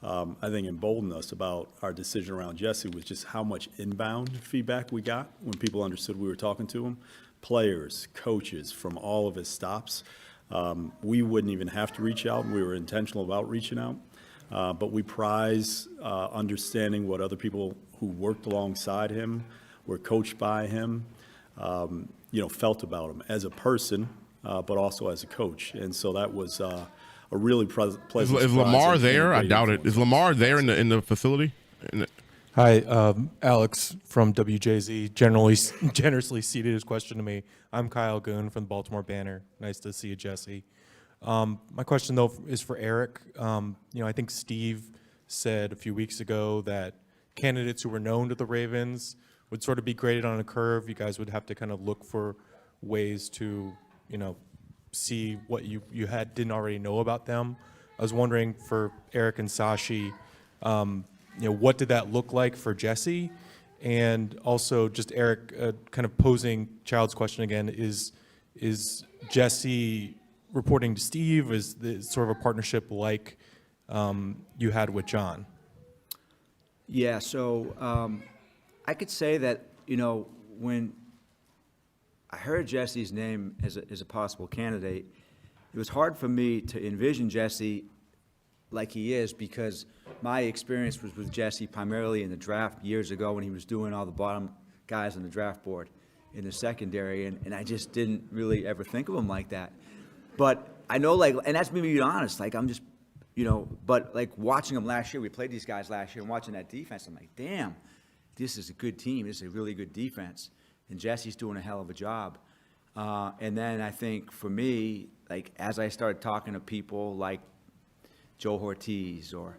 I think emboldened us about our decision around Jesse was just how much inbound feedback we got when people understood we were talking to him. Players, coaches from all of his stops. We wouldn't even have to reach out. We were intentional about reaching out. But we prize understanding what other people who worked alongside him, were coached by him, felt about him as a person, but also as a coach. And so that was a really pleasant surprise. Is Lamar there? I doubt it. Is Lamar there in the facility? Hi, Alex from WJZ generously ceded his question to me. I'm Kyle Goon from the Baltimore Banner. Nice to see you, Jesse. My question, though, is for Eric. I think Steve said a few weeks ago that candidates who were known to the Ravens would sort of be graded on a curve. You guys would have to kind of look for ways to, see what you didn't already know about them. I was wondering for Eric and Sashi, what did that look like for Jesse? And also just Eric, kind of posing Child's question again, is Jesse reporting to Steve? Is sort of a partnership like you had with John? Yeah, so I could say that, when I heard Jesse's name as a possible candidate, it was hard for me to envision Jesse like he is because my experience was with Jesse primarily in the draft years ago when he was doing all the bottom guys on the draft board in the secondary, and I just didn't really ever think of him like that. But I know, and that's me being honest, I'm just, but watching him last year, we played these guys last year, and watching that defense, I'm like, damn, this is a good team. This is a really good defense. And Jesse's doing a hell of a job. And then I think for me, as I started talking to people like Joe Ortiz or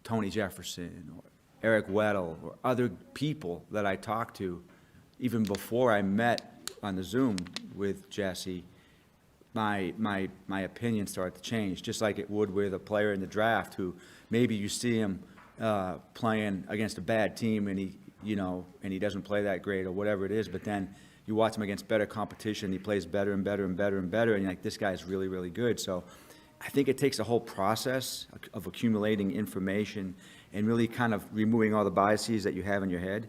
Tony Jefferson or Eric Weddle or other people that I talked to, even before I met on the Zoom with Jesse, my opinion started to change, just like it would with a player in the draft who maybe you see him playing against a bad team and he doesn't play that great or whatever it is, but then you watch him against better competition, he plays better and better and better and better, and you're like, this guy's really, really good. So I think it takes a whole process of accumulating information and really kind of removing all the biases that you have in your head.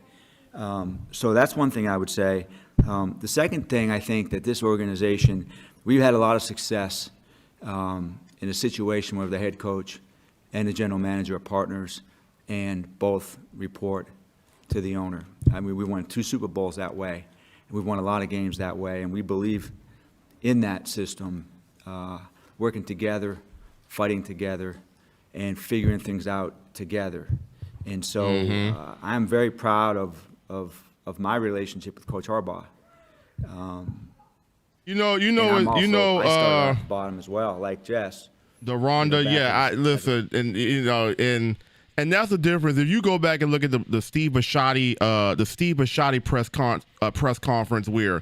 So that's one thing I would say. The second thing, I think that this organization, we've had a lot of success in a situation where the head coach and the general manager are partners and both report to the owner. I mean, we won 2 Super Bowls that way. We've won a lot of games that way, and we believe in that system, working together, fighting together, and figuring things out together. And so I'm very proud of my relationship with Coach Harbaugh. I started off the bottom as well, like Jess. The Rhonda, yeah, listen, and that's the difference. If you go back and look at the Steve Bisciotti, press conference where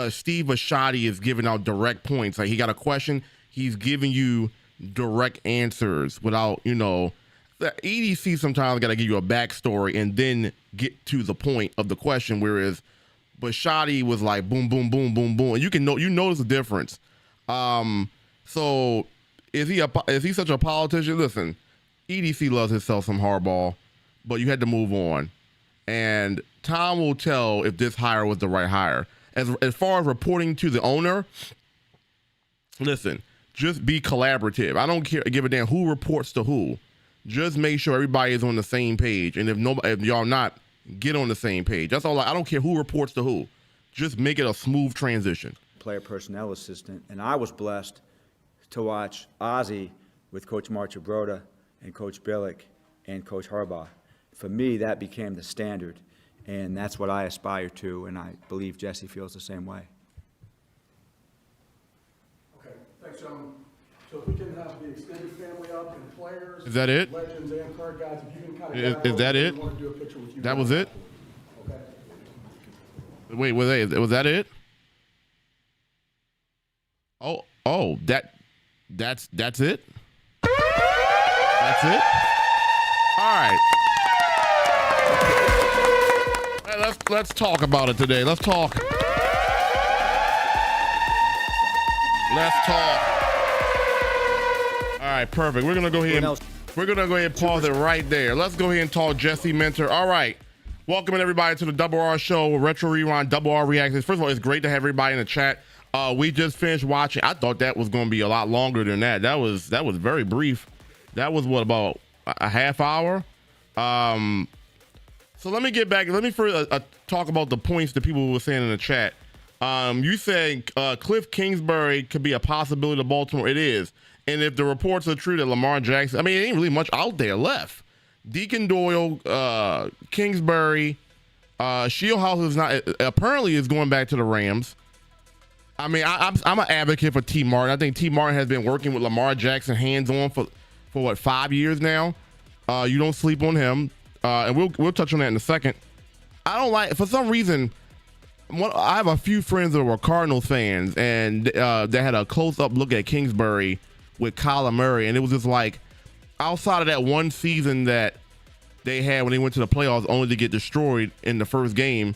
Steve Bisciotti is giving out direct points. Like, he got a question, he's giving you direct answers without, the EDC sometimes got to give you a backstory and then get to the point of the question. Whereas Bisciotti was like boom, boom, boom, boom, boom, and you notice the difference. So is he such a politician? Listen, EDC loves himself some Harbaugh, but you had to move on. And time will tell if this hire was the right hire. As far as reporting to the owner, listen, just be collaborative. I don't give a damn who reports to who. Just make sure everybody is on the same page. And if y'all not, get on the same page. That's all. I don't care who reports to who. Just make it a smooth transition. Player personnel assistant, and I was blessed to watch Ozzie with Coach Marchibroda and Coach Billick and Coach Harbaugh. For me, that became the standard, and that's what I aspire to, and I believe Jesse feels the same way. Okay, thanks, gentlemen. So if we can have the extended family up and players, Is that it? legends and current guys, if you can kind of Is that it? want to do a picture with you That guys. was it? Okay. Wait, was that it? Oh, that's it. That's it. All right. Let's talk about it today. Let's talk. All right, perfect. We're gonna go ahead and pause it right there. Let's go ahead and talk Jesse Minter. All right. Welcoming everybody to the Double R Show, Retro Rewind, Double R Reactions. First of all, it's great to have everybody in the chat. We just finished watching. I thought that was going to be a lot longer than that. That was very brief. That was what, about a half hour? So let me get back. Let me first talk about the points that people were saying in the chat. You said Cliff Kingsbury could be a possibility to Baltimore. It is. And if the reports are true that Lamar Jackson, I mean, it ain't really much out there left. Deacon Doyle, Kingsbury, Shieldhouse is not, apparently is going back to the Rams. I mean, I'm an advocate for T. Martin. I think T. Martin has been working with Lamar Jackson hands-on for what, 5 years now? You don't sleep on him. And we'll touch on that in a second. I don't like, for some reason, I have a few friends that were Cardinals fans, and they had a close-up look at Kingsbury with Kyler Murray, and it was just like, outside of that one season that they had when they went to the playoffs only to get destroyed in the first game,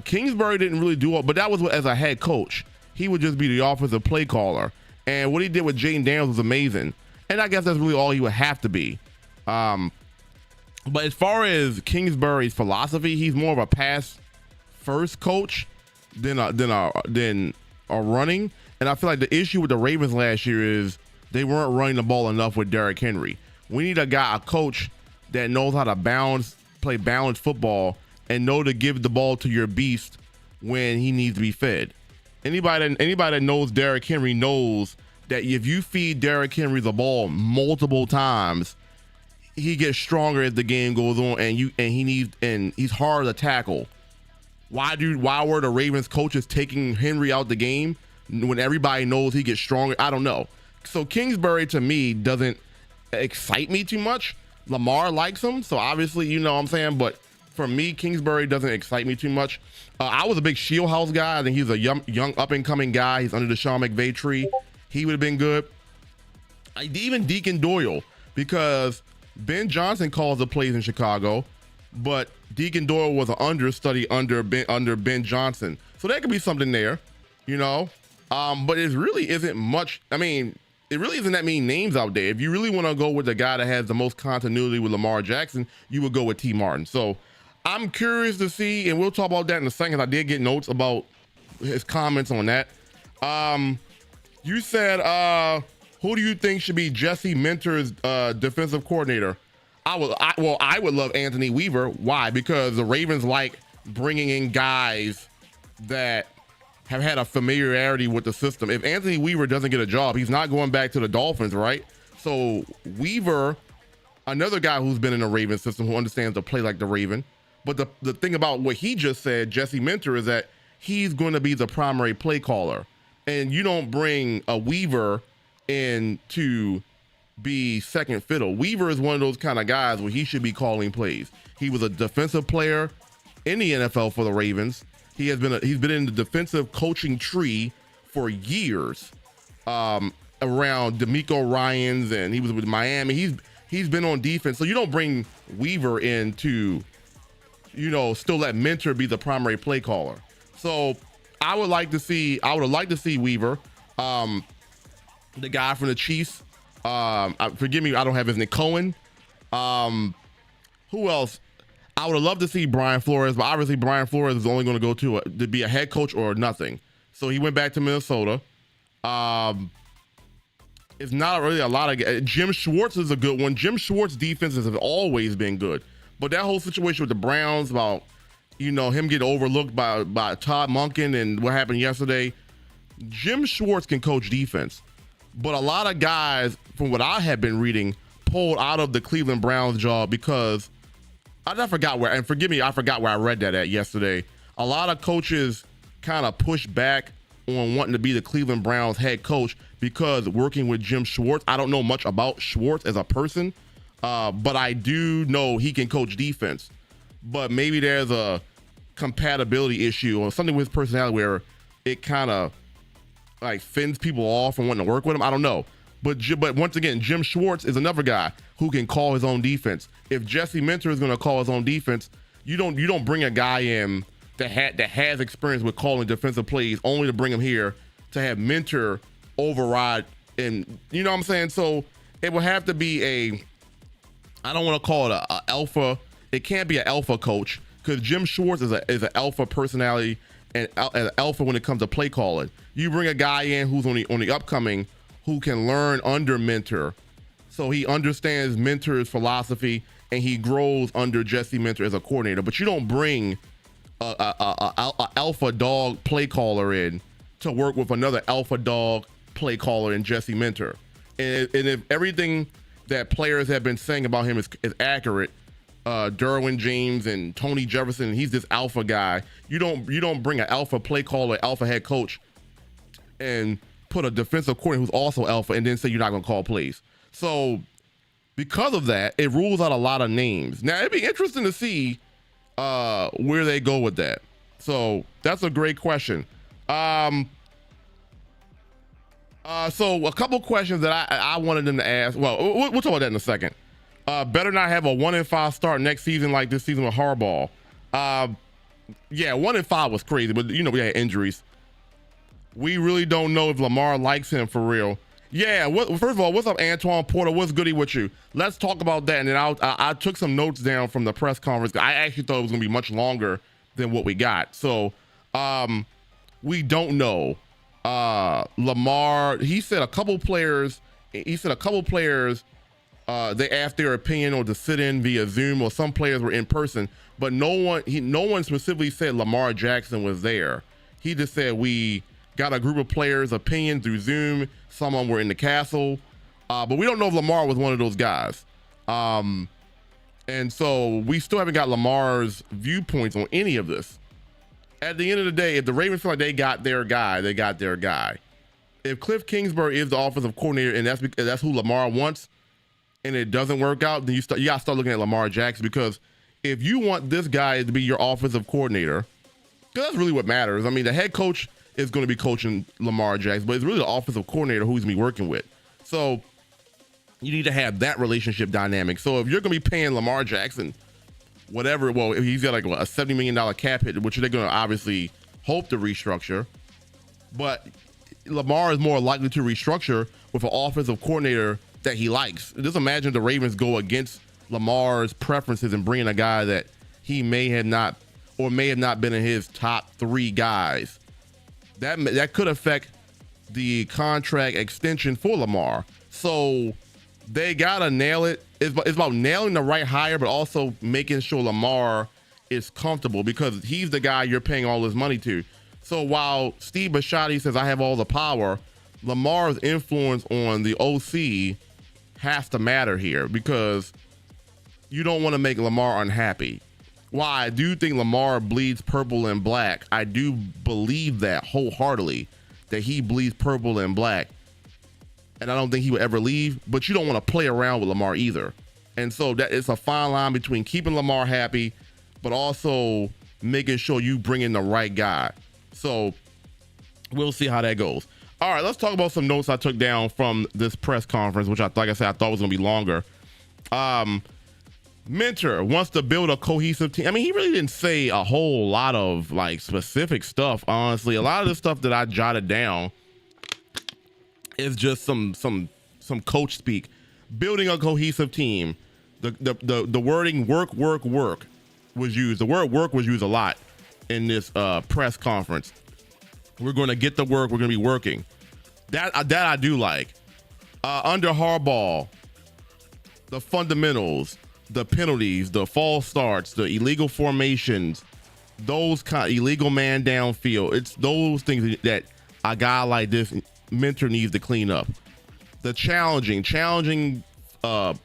Kingsbury didn't really do it, but that was as a head coach. He would just be the offensive play caller. And what he did with Jaden Daniels was amazing. And I guess that's really all he would have to be. But as far as Kingsbury's philosophy, he's more of a pass-first coach than a running. And I feel like the issue with the Ravens last year is they weren't running the ball enough with Derrick Henry. We need a coach that knows how to play balanced football and know to give the ball to your beast when he needs to be fed. Anybody that knows Derrick Henry knows that if you feed Derrick Henry the ball multiple times, he gets stronger as the game goes on, and he's hard to tackle. Why were the Ravens coaches taking Henry out the game when everybody knows he gets stronger? I don't know. So Kingsbury to me doesn't excite me too much. Lamar likes him, so obviously, you know what I'm saying, but for me, Kingsbury doesn't excite me too much. I was a big Shieldhouse guy. I think he's a young up-and-coming guy. He's under the Sean McVay tree. He would have been good. Even Deacon Doyle, because Ben Johnson calls the plays in Chicago, but Deacon Doyle was an understudy under Ben Johnson. So there could be something there, you know. But it really isn't much. I mean, it really isn't that many names out there. If you really want to go with the guy that has the most continuity with Lamar Jackson, you would go with T. Martin. So I'm curious to see, and we'll talk about that in a second. I did get notes about his comments on that. You said, who do you think should be Jesse Minter's defensive coordinator? I would love Anthony Weaver. Why? Because the Ravens like bringing in guys that have had a familiarity with the system. If Anthony Weaver doesn't get a job, he's not going back to the Dolphins, right? So Weaver, another guy who's been in the Raven system, who understands to play like the Raven. But the thing about what he just said, Jesse Minter, is that he's going to be the primary play caller. And you don't bring a Weaver in to be second fiddle. Weaver is one of those kind of guys where he should be calling plays. He was a defensive player in the NFL for the Ravens. He's been in the defensive coaching tree for years, around DeMeco Ryans, and he was with Miami. He's been on defense. So you don't bring Weaver in to, still let Minter be the primary play caller. So I would like to see Weaver, the guy from the Chiefs. Forgive me, I don't have his name. Cohen. Who else? I would have loved to see Brian Flores, but obviously Brian Flores is only going to go to be a head coach or nothing. So he went back to Minnesota. It's not really a lot of. Jim Schwartz is a good one. Jim Schwartz defenses have always been good, But that whole situation with the Browns about, him getting overlooked by Todd Monken and what happened yesterday, Jim Schwartz can coach defense. But a lot of guys, from what I have been reading, pulled out of the Cleveland Browns job because I forgot where, and forgive me, I forgot where I read that at yesterday. A lot of coaches kind of pushed back on wanting to be the Cleveland Browns head coach because working with Jim Schwartz, I don't know much about Schwartz as a person, but I do know he can coach defense. But maybe there's a compatibility issue or something with his personality where it kind of like fends people off from wanting to work with him. I don't know. But once again, Jim Schwartz is another guy who can call his own defense. If Jesse Minter is going to call his own defense, you don't bring a guy in that has experience with calling defensive plays only to bring him here to have Minter override. And you know what I'm saying? So it will have to be I don't want to call it a alpha. It can't be an alpha coach because Jim Schwartz is an alpha personality and an alpha when it comes to play calling. You bring a guy in who's on the upcoming, who can learn under Minter, so he understands Minter's philosophy and he grows under Jesse Minter as a coordinator. But you don't bring a alpha dog play caller in to work with another alpha dog play caller in Jesse Minter. And if everything that players have been saying about him is accurate, Derwin James and Tony Jefferson, he's this alpha guy. You don't bring an alpha play caller, alpha head coach, and put a defensive coordinator who's also alpha and then say you're not going to call plays. So because of that, it rules out a lot of names. Now, it'd be interesting to see where they go with that. So that's a great question. So a couple questions that I wanted them to ask. Well, we'll talk about that in a second. Better not have a 1-5 start next season like this season with Harbaugh. Yeah, 1-5 was crazy, but we had injuries. We really don't know if Lamar likes him for real. Yeah, first of all, what's up, Antoine Porter? What's goody with you? Let's talk about that. And then I took some notes down from the press conference. I actually thought it was going to be much longer than what we got. So we don't know. Lamar, he said a couple players, they asked their opinion or to sit in via Zoom, or some players were in person, but no one specifically said Lamar Jackson was there. He just said we got a group of players' opinion through Zoom. Some of them were in the castle, but we don't know if Lamar was one of those guys. And so we still haven't got Lamar's viewpoints on any of this. At the end of the day, if the Ravens feel like they got their guy, they got their guy. If Cliff Kingsbury is the offensive coordinator and that's who Lamar wants, and it doesn't work out, then you got to start looking at Lamar Jackson, because if you want this guy to be your offensive coordinator, that's really what matters. I mean, the head coach is going to be coaching Lamar Jackson, but it's really the offensive coordinator who he's going to be working with. So you need to have that relationship dynamic. So if you're going to be paying Lamar Jackson whatever, well, if he's got like a $70 million cap hit, which they're going to obviously hope to restructure, but Lamar is more likely to restructure with an offensive coordinator that he likes. Just imagine the Ravens go against Lamar's preferences and bring in a guy that he may have not been in his top 3 guys. That could affect the contract extension for Lamar. So they gotta nail it. It's about nailing the right hire, but also making sure Lamar is comfortable, because he's the guy you're paying all this money to. So while Steve Bisciotti says I have all the power, Lamar's influence on the OC has to matter here, because you don't want to make Lamar unhappy. While I do think Lamar bleeds purple and black, I do believe that wholeheartedly, that he bleeds purple and black. And I don't think he would ever leave, but you don't want to play around with Lamar either. And so that it's a fine line between keeping Lamar happy, but also making sure you bring in the right guy. So we'll see how that goes. All right, let's talk about some notes I took down from this press conference, which like I said, I thought was going to be longer. Minter wants to build a cohesive team. I mean, he really didn't say a whole lot of like specific stuff, honestly. A lot of the stuff that I jotted down is just some coach speak. Building a cohesive team. The wording work was used. The word work was used a lot in this press conference. We're going to get the work. We're going to be working. That I do like. Under Harbaugh, the fundamentals, the penalties, the false starts, the illegal formations, those kind illegal man downfield. It's those things that a guy like this mentor needs to clean up. The challenging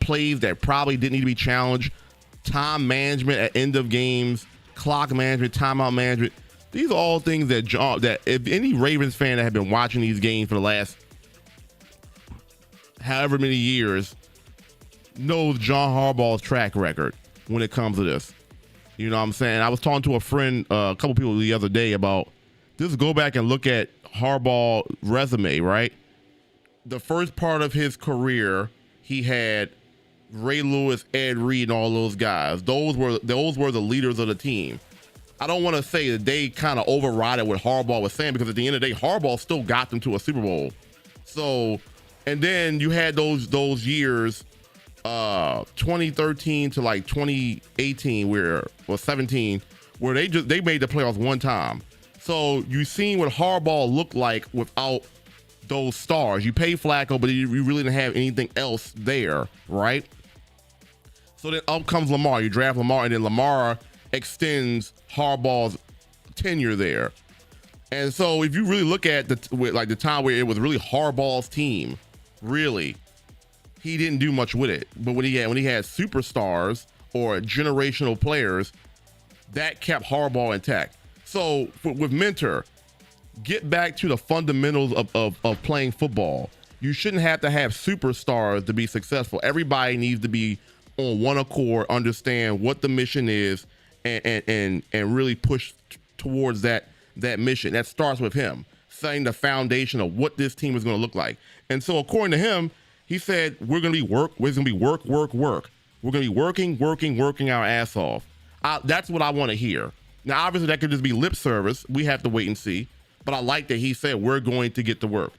plays that probably didn't need to be challenged, time management at end of games, clock management, timeout management. These are all things that if any Ravens fan that have been watching these games for the last however many years knows John Harbaugh's track record when it comes to this. You know what I'm saying? I was talking to a friend, a couple people the other day about just go back and look at Harbaugh's resume, right? The first part of his career, he had Ray Lewis, Ed Reed, and all those guys. Those were the leaders of the team. I don't want to say that they kind of override what Harbaugh was saying, because at the end of the day, Harbaugh still got them to a Super Bowl. So, and then you had those years, 2013 to like 2018, or 17, where they made the playoffs one time. So you seen what Harbaugh looked like without those stars. You pay Flacco, but you really didn't have anything else there, right? So then up comes Lamar. You draft Lamar, and then Lamar extends Harbaugh's tenure there. And so if you really look at the time where it was really Harbaugh's team, really, he didn't do much with it. But when he had superstars or generational players, that kept Harbaugh intact. So with Mentor, get back to the fundamentals of playing football. You shouldn't have to have superstars to be successful. Everybody needs to be on one accord, understand what the mission is, and really push towards that mission. That starts with him setting the foundation of what this team is going to look like. And so according to him, he said we're going to be work. We're going to be work. We're going to be working our ass off. That's what I want to hear. Now, obviously, that could just be lip service. We have to wait and see. But I like that he said we're going to get to work.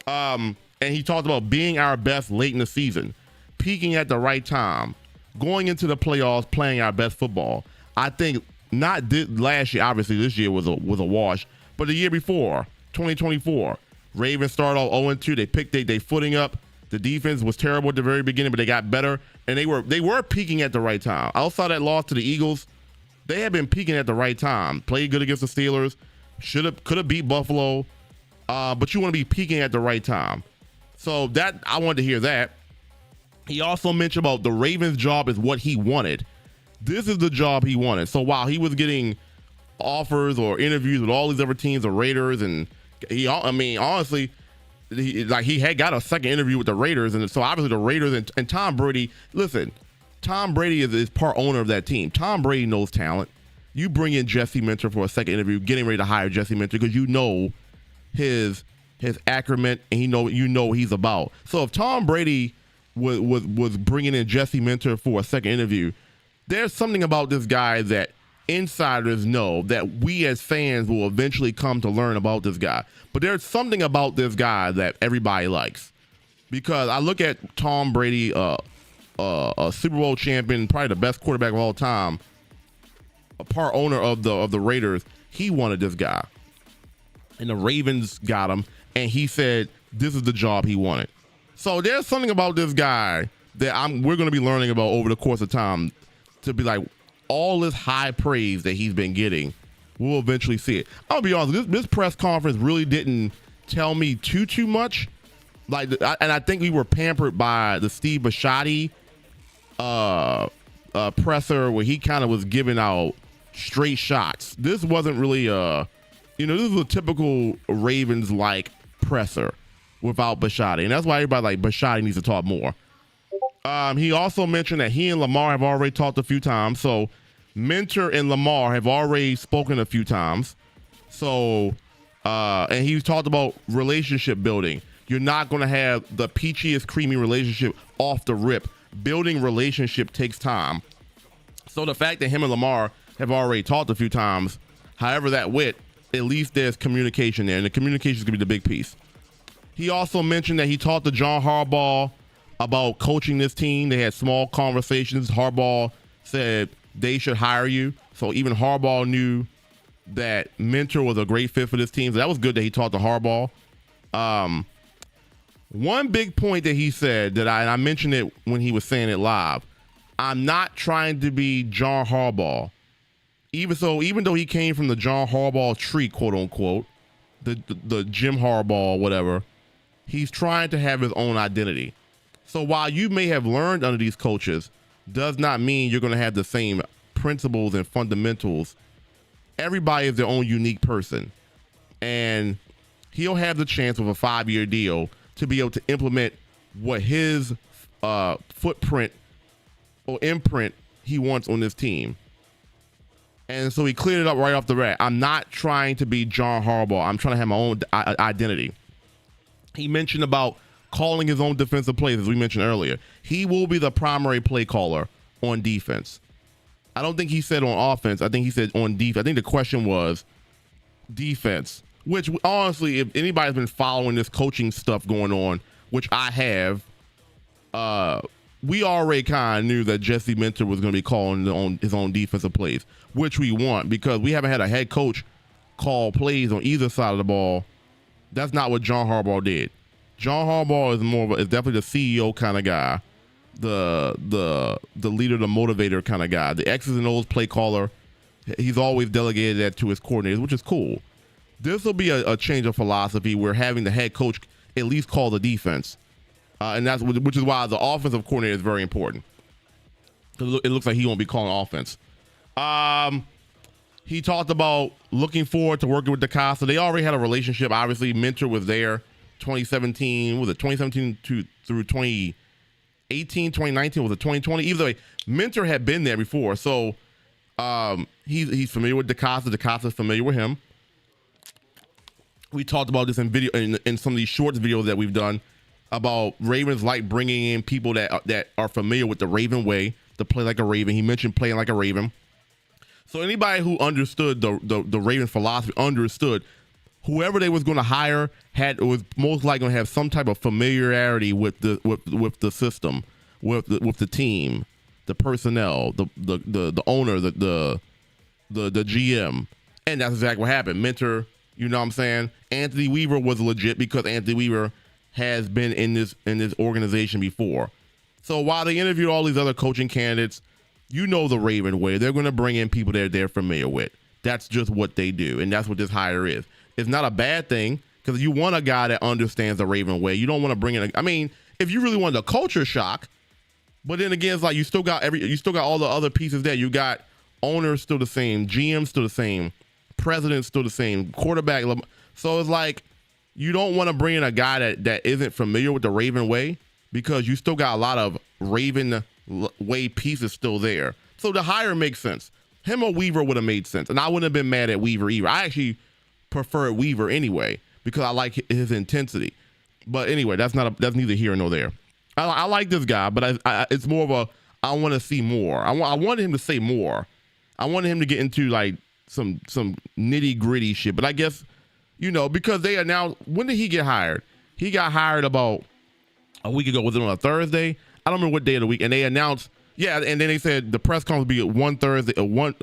And he talked about being our best late in the season, peaking at the right time, going into the playoffs, playing our best football. I think not last year, obviously this year was a wash, but the year before, 2024, Ravens started off 0-2. They picked their footing up. The defense was terrible at the very beginning, but they got better, and they were peaking at the right time. Outside that loss to the Eagles, they had been peaking at the right time. Played good against the Steelers. Could have beat Buffalo, but you want to be peaking at the right time. So that I wanted to hear that. He also mentioned about the Ravens' job is what he wanted. This is the job he wanted. So while he was getting offers or interviews with all these other teams, the Raiders, and honestly, he had got a second interview with the Raiders, and so obviously the Raiders and Tom Brady. Listen, Tom Brady is part owner of that team. Tom Brady knows talent. You bring in Jesse Minter for a second interview, getting ready to hire Jesse Minter because you know his acumen and you know what he's about. So if Tom Brady was bringing in Jesse Minter for a second interview, there's something about this guy that insiders know that we as fans will eventually come to learn about this guy. But there's something about this guy that everybody likes, because I look at Tom Brady, a Super Bowl champion, probably the best quarterback of all time, a part owner of the Raiders. He wanted this guy, and the Ravens got him, and he said this is the job he wanted. So there's something about this guy that we're going to be learning about over the course of time, to be like, all this high praise that he's been getting, we'll eventually see it. I'll be honest, this press conference really didn't tell me too much. And I think we were pampered by the Steve Bisciotti presser, where he kind of was giving out straight shots. This wasn't really this is a typical Ravens-like presser without Bisciotti, and that's why everybody like Bisciotti needs to talk more. He also mentioned that he and Lamar have already talked a few times. So Mentor and Lamar have already spoken a few times. So, and he talked about relationship building. You're not going to have the peachiest, creamy relationship off the rip. Building relationship takes time. So the fact that him and Lamar have already talked a few times, however that went, at least there's communication there, and the communication is going to be the big piece. He also mentioned that he talked to John Harbaugh about coaching this team. They had small conversations. Harbaugh said they should hire you. So even Harbaugh knew that Mentor was a great fit for this team. So that was good that he talked to Harbaugh. One big point that he said that I mentioned it when he was saying it live. I'm not trying to be John Harbaugh. Even though he came from the John Harbaugh tree, quote unquote, the Jim Harbaugh, whatever, he's trying to have his own identity. So while you may have learned under these coaches, does not mean you're going to have the same principles and fundamentals. Everybody is their own unique person. And he'll have the chance with a 5-year deal to be able to implement what his footprint or imprint he wants on this team. And so he cleared it up right off the bat. I'm not trying to be John Harbaugh. I'm trying to have my own identity. He mentioned about calling his own defensive plays, as we mentioned earlier. He will be the primary play caller on defense. I don't think he said on offense. I think he said on defense. I think the question was defense, which honestly, if anybody's been following this coaching stuff going on, which I have, we already kind of knew that Jesse Minter was going to be calling his own defensive plays, which we want because we haven't had a head coach call plays on either side of the ball. That's not what John Harbaugh did. John Harbaugh is definitely the CEO kind of guy, the leader, the motivator kind of guy, the X's and O's play caller. He's always delegated that to his coordinators, which is cool. This will be a change of philosophy where having the head coach at least call the defense. And which is why the offensive coordinator is very important. It looks like he won't be calling offense. He talked about looking forward to working with 𝐸𝐴. They already had a relationship. Obviously, Minter was there 2017. Was it 2017 through 2018, 2019? Was it 2020? Either way, Minter had been there before. So he's familiar with 𝐸𝐴. 𝐸𝐴 is familiar with him. We talked about this in video in some of these shorts videos that we've done about Ravens like bringing in people that are familiar with the Raven way to play like a Raven. He mentioned playing like a Raven. So anybody who understood the Raven philosophy understood whoever they was going to hire was most likely going to have some type of familiarity with the system, with the team, the personnel, the owner, the GM, and that's exactly what happened. Minter, you know what I'm saying? Anthony Weaver was legit because Anthony Weaver has been in this organization before. So while they interviewed all these other coaching candidates, you know the Raven way. They're going to bring in people that they're familiar with. That's just what they do, and that's what this hire is. It's not a bad thing because you want a guy that understands the Raven way. You don't want to bring in I mean, if you really want a culture shock, but then again, it's like you still got all the other pieces there. You got owners still the same, GM still the same, president still the same, quarterback. So it's like you don't want to bring in a guy that isn't familiar with the Raven way because you still got a lot of Raven way pieces still there. So the hire makes sense. Him or Weaver would have made sense, and I wouldn't have been mad at Weaver either. I actually prefer Weaver anyway because I like his intensity. But anyway, that's neither here nor there. I like this guy, but it's more of I want to see more. I wanted him to say more. I wanted him to get into like some nitty gritty shit. But I guess, you know, because they announced, when did he get hired? He got hired about a week ago. Was it on a Thursday? I don't remember what day of the week. And they announced, yeah, and then they said the press conference will be one Thursday,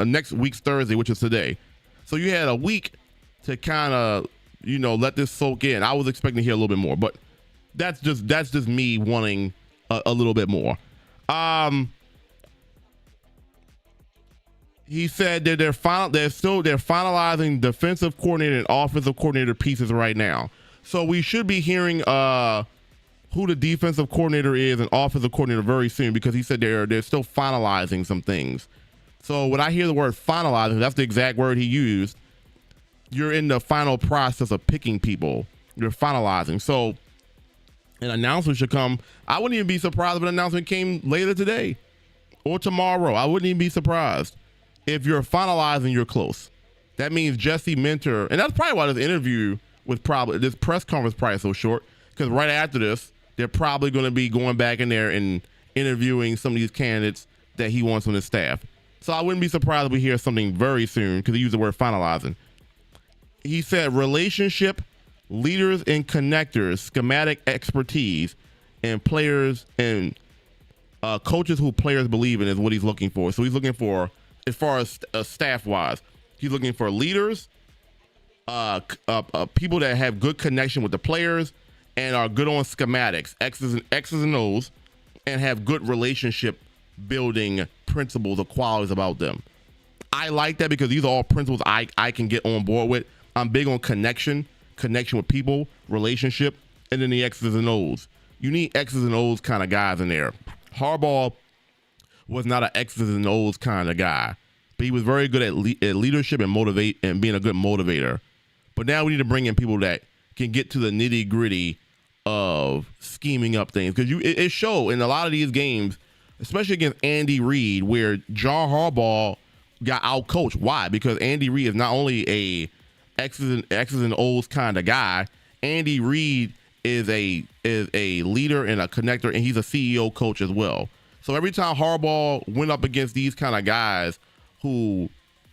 next week's Thursday, which is today. So you had a week to kind of, you know, let this soak in. I was expecting to hear a little bit more, but that's just me wanting a little bit more. He said that they're finalizing defensive coordinator and offensive coordinator pieces right now. So we should be hearing who the defensive coordinator is and offensive coordinator very soon because he said they're still finalizing some things. So when I hear the word finalizing, that's the exact word he used. You're in the final process of picking people. You're finalizing. So an announcement should come. I wouldn't even be surprised if an announcement came later today or tomorrow. I wouldn't even be surprised. If you're finalizing, you're close. That means Jesse Minter, and that's probably why this press conference probably so short, because right after this, they're probably going to be going back in there and interviewing some of these candidates that he wants on his staff. So I wouldn't be surprised if we hear something very soon because he used the word finalizing. He said relationship, leaders and connectors, schematic expertise, and players and coaches who players believe in is what he's looking for. So he's looking for, as far as staff-wise, he's looking for leaders, people that have good connection with the players and are good on schematics, X's and O's, and have good relationship building principles or qualities about them. I like that because these are all principles I can get on board with. I'm big on connection with people, relationship, and then the X's and O's. You need X's and O's kind of guys in there. Harbaugh was not an X's and O's kind of guy, but he was very good at leadership and motivate and being a good motivator. But now we need to bring in people that can get to the nitty gritty of scheming up things, because it showed in a lot of these games, especially against Andy Reid, where John Harbaugh got outcoached. Why? Because Andy Reid is not only a X's and O's kind of guy. Andy Reid is a leader and a connector, and he's a CEO coach as well. So every time Harbaugh went up against these kind of guys who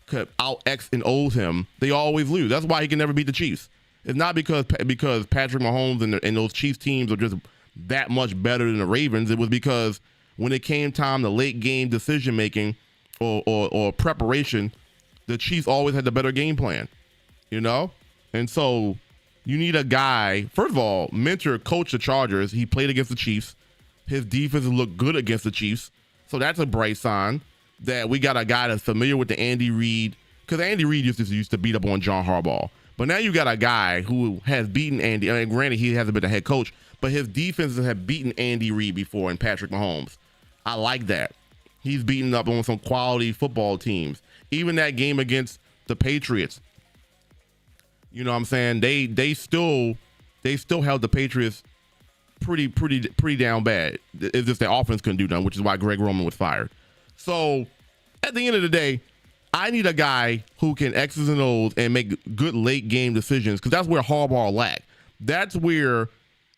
could out X and O's him, they always lose. That's why he can never beat the Chiefs. It's not because Patrick Mahomes and those Chiefs teams are just that much better than the Ravens. It was because when it came time to late game decision making or preparation, the Chiefs always had the better game plan, you know? And so you need a guy, first of all, Mentor coached the Chargers. He played against the Chiefs. His defense looked good against the Chiefs. So that's a bright sign that we got a guy that's familiar with the Andy Reid, because Andy Reid used to beat up on John Harbaugh. But now you got a guy who has beaten Andy. I mean, granted, he hasn't been the head coach, but his defenses have beaten Andy Reid before and Patrick Mahomes. I like that. He's beaten up on some quality football teams. Even that game against the Patriots, you know what I'm saying? They still held the Patriots pretty down bad. It's just their offense couldn't do nothing, which is why Greg Roman was fired. So at the end of the day, I need a guy who can X's and O's and make good late game decisions, because that's where Harbaugh lacked. That's where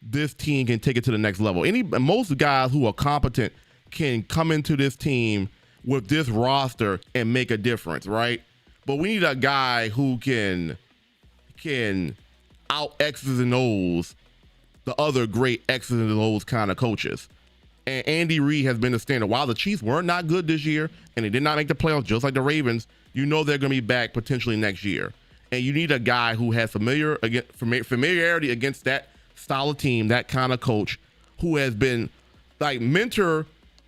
this team can take it to the next level. Most guys who are competent can come into this team with this roster and make a difference, right? But we need a guy who can out X's and O's the other great X's and O's kind of coaches. And Andy Reid has been the standard. While the Chiefs were not good this year and they did not make the playoffs, just like the Ravens, you know they're going to be back potentially next year. And you need a guy who has familiarity against that style of team, that kind of coach, who has been like Mentor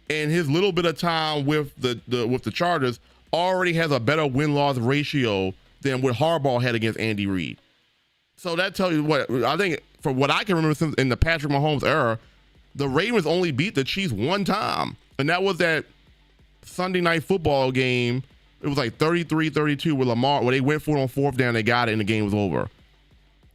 in his little bit of time with the Chargers already has a better win-loss ratio than what Harbaugh had against Andy Reid. So that tells you what I think. From what I can remember since in the Patrick Mahomes era, the Ravens only beat the Chiefs one time, and that was that Sunday night football game. It was like 33-32 with Lamar, where they went for it on fourth down, they got it, and the game was over.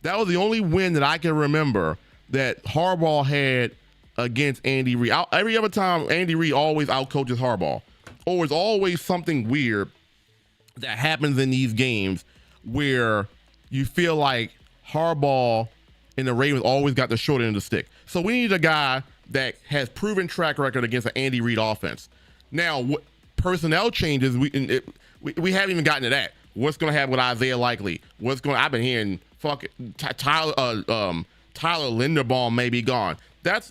That was the only win that I can remember that Harbaugh had against Andy Reid. Every other time, Andy Reid always outcoaches Harbaugh. Or it's always something weird that happens in these games where you feel like Harbaugh and the Ravens always got the short end of the stick. So we need a guy that has proven track record against an Andy Reid offense. Now, what personnel changes, we haven't even gotten to that. What's going to happen with Isaiah Likely? I've been hearing Tyler Linderbaum may be gone. That's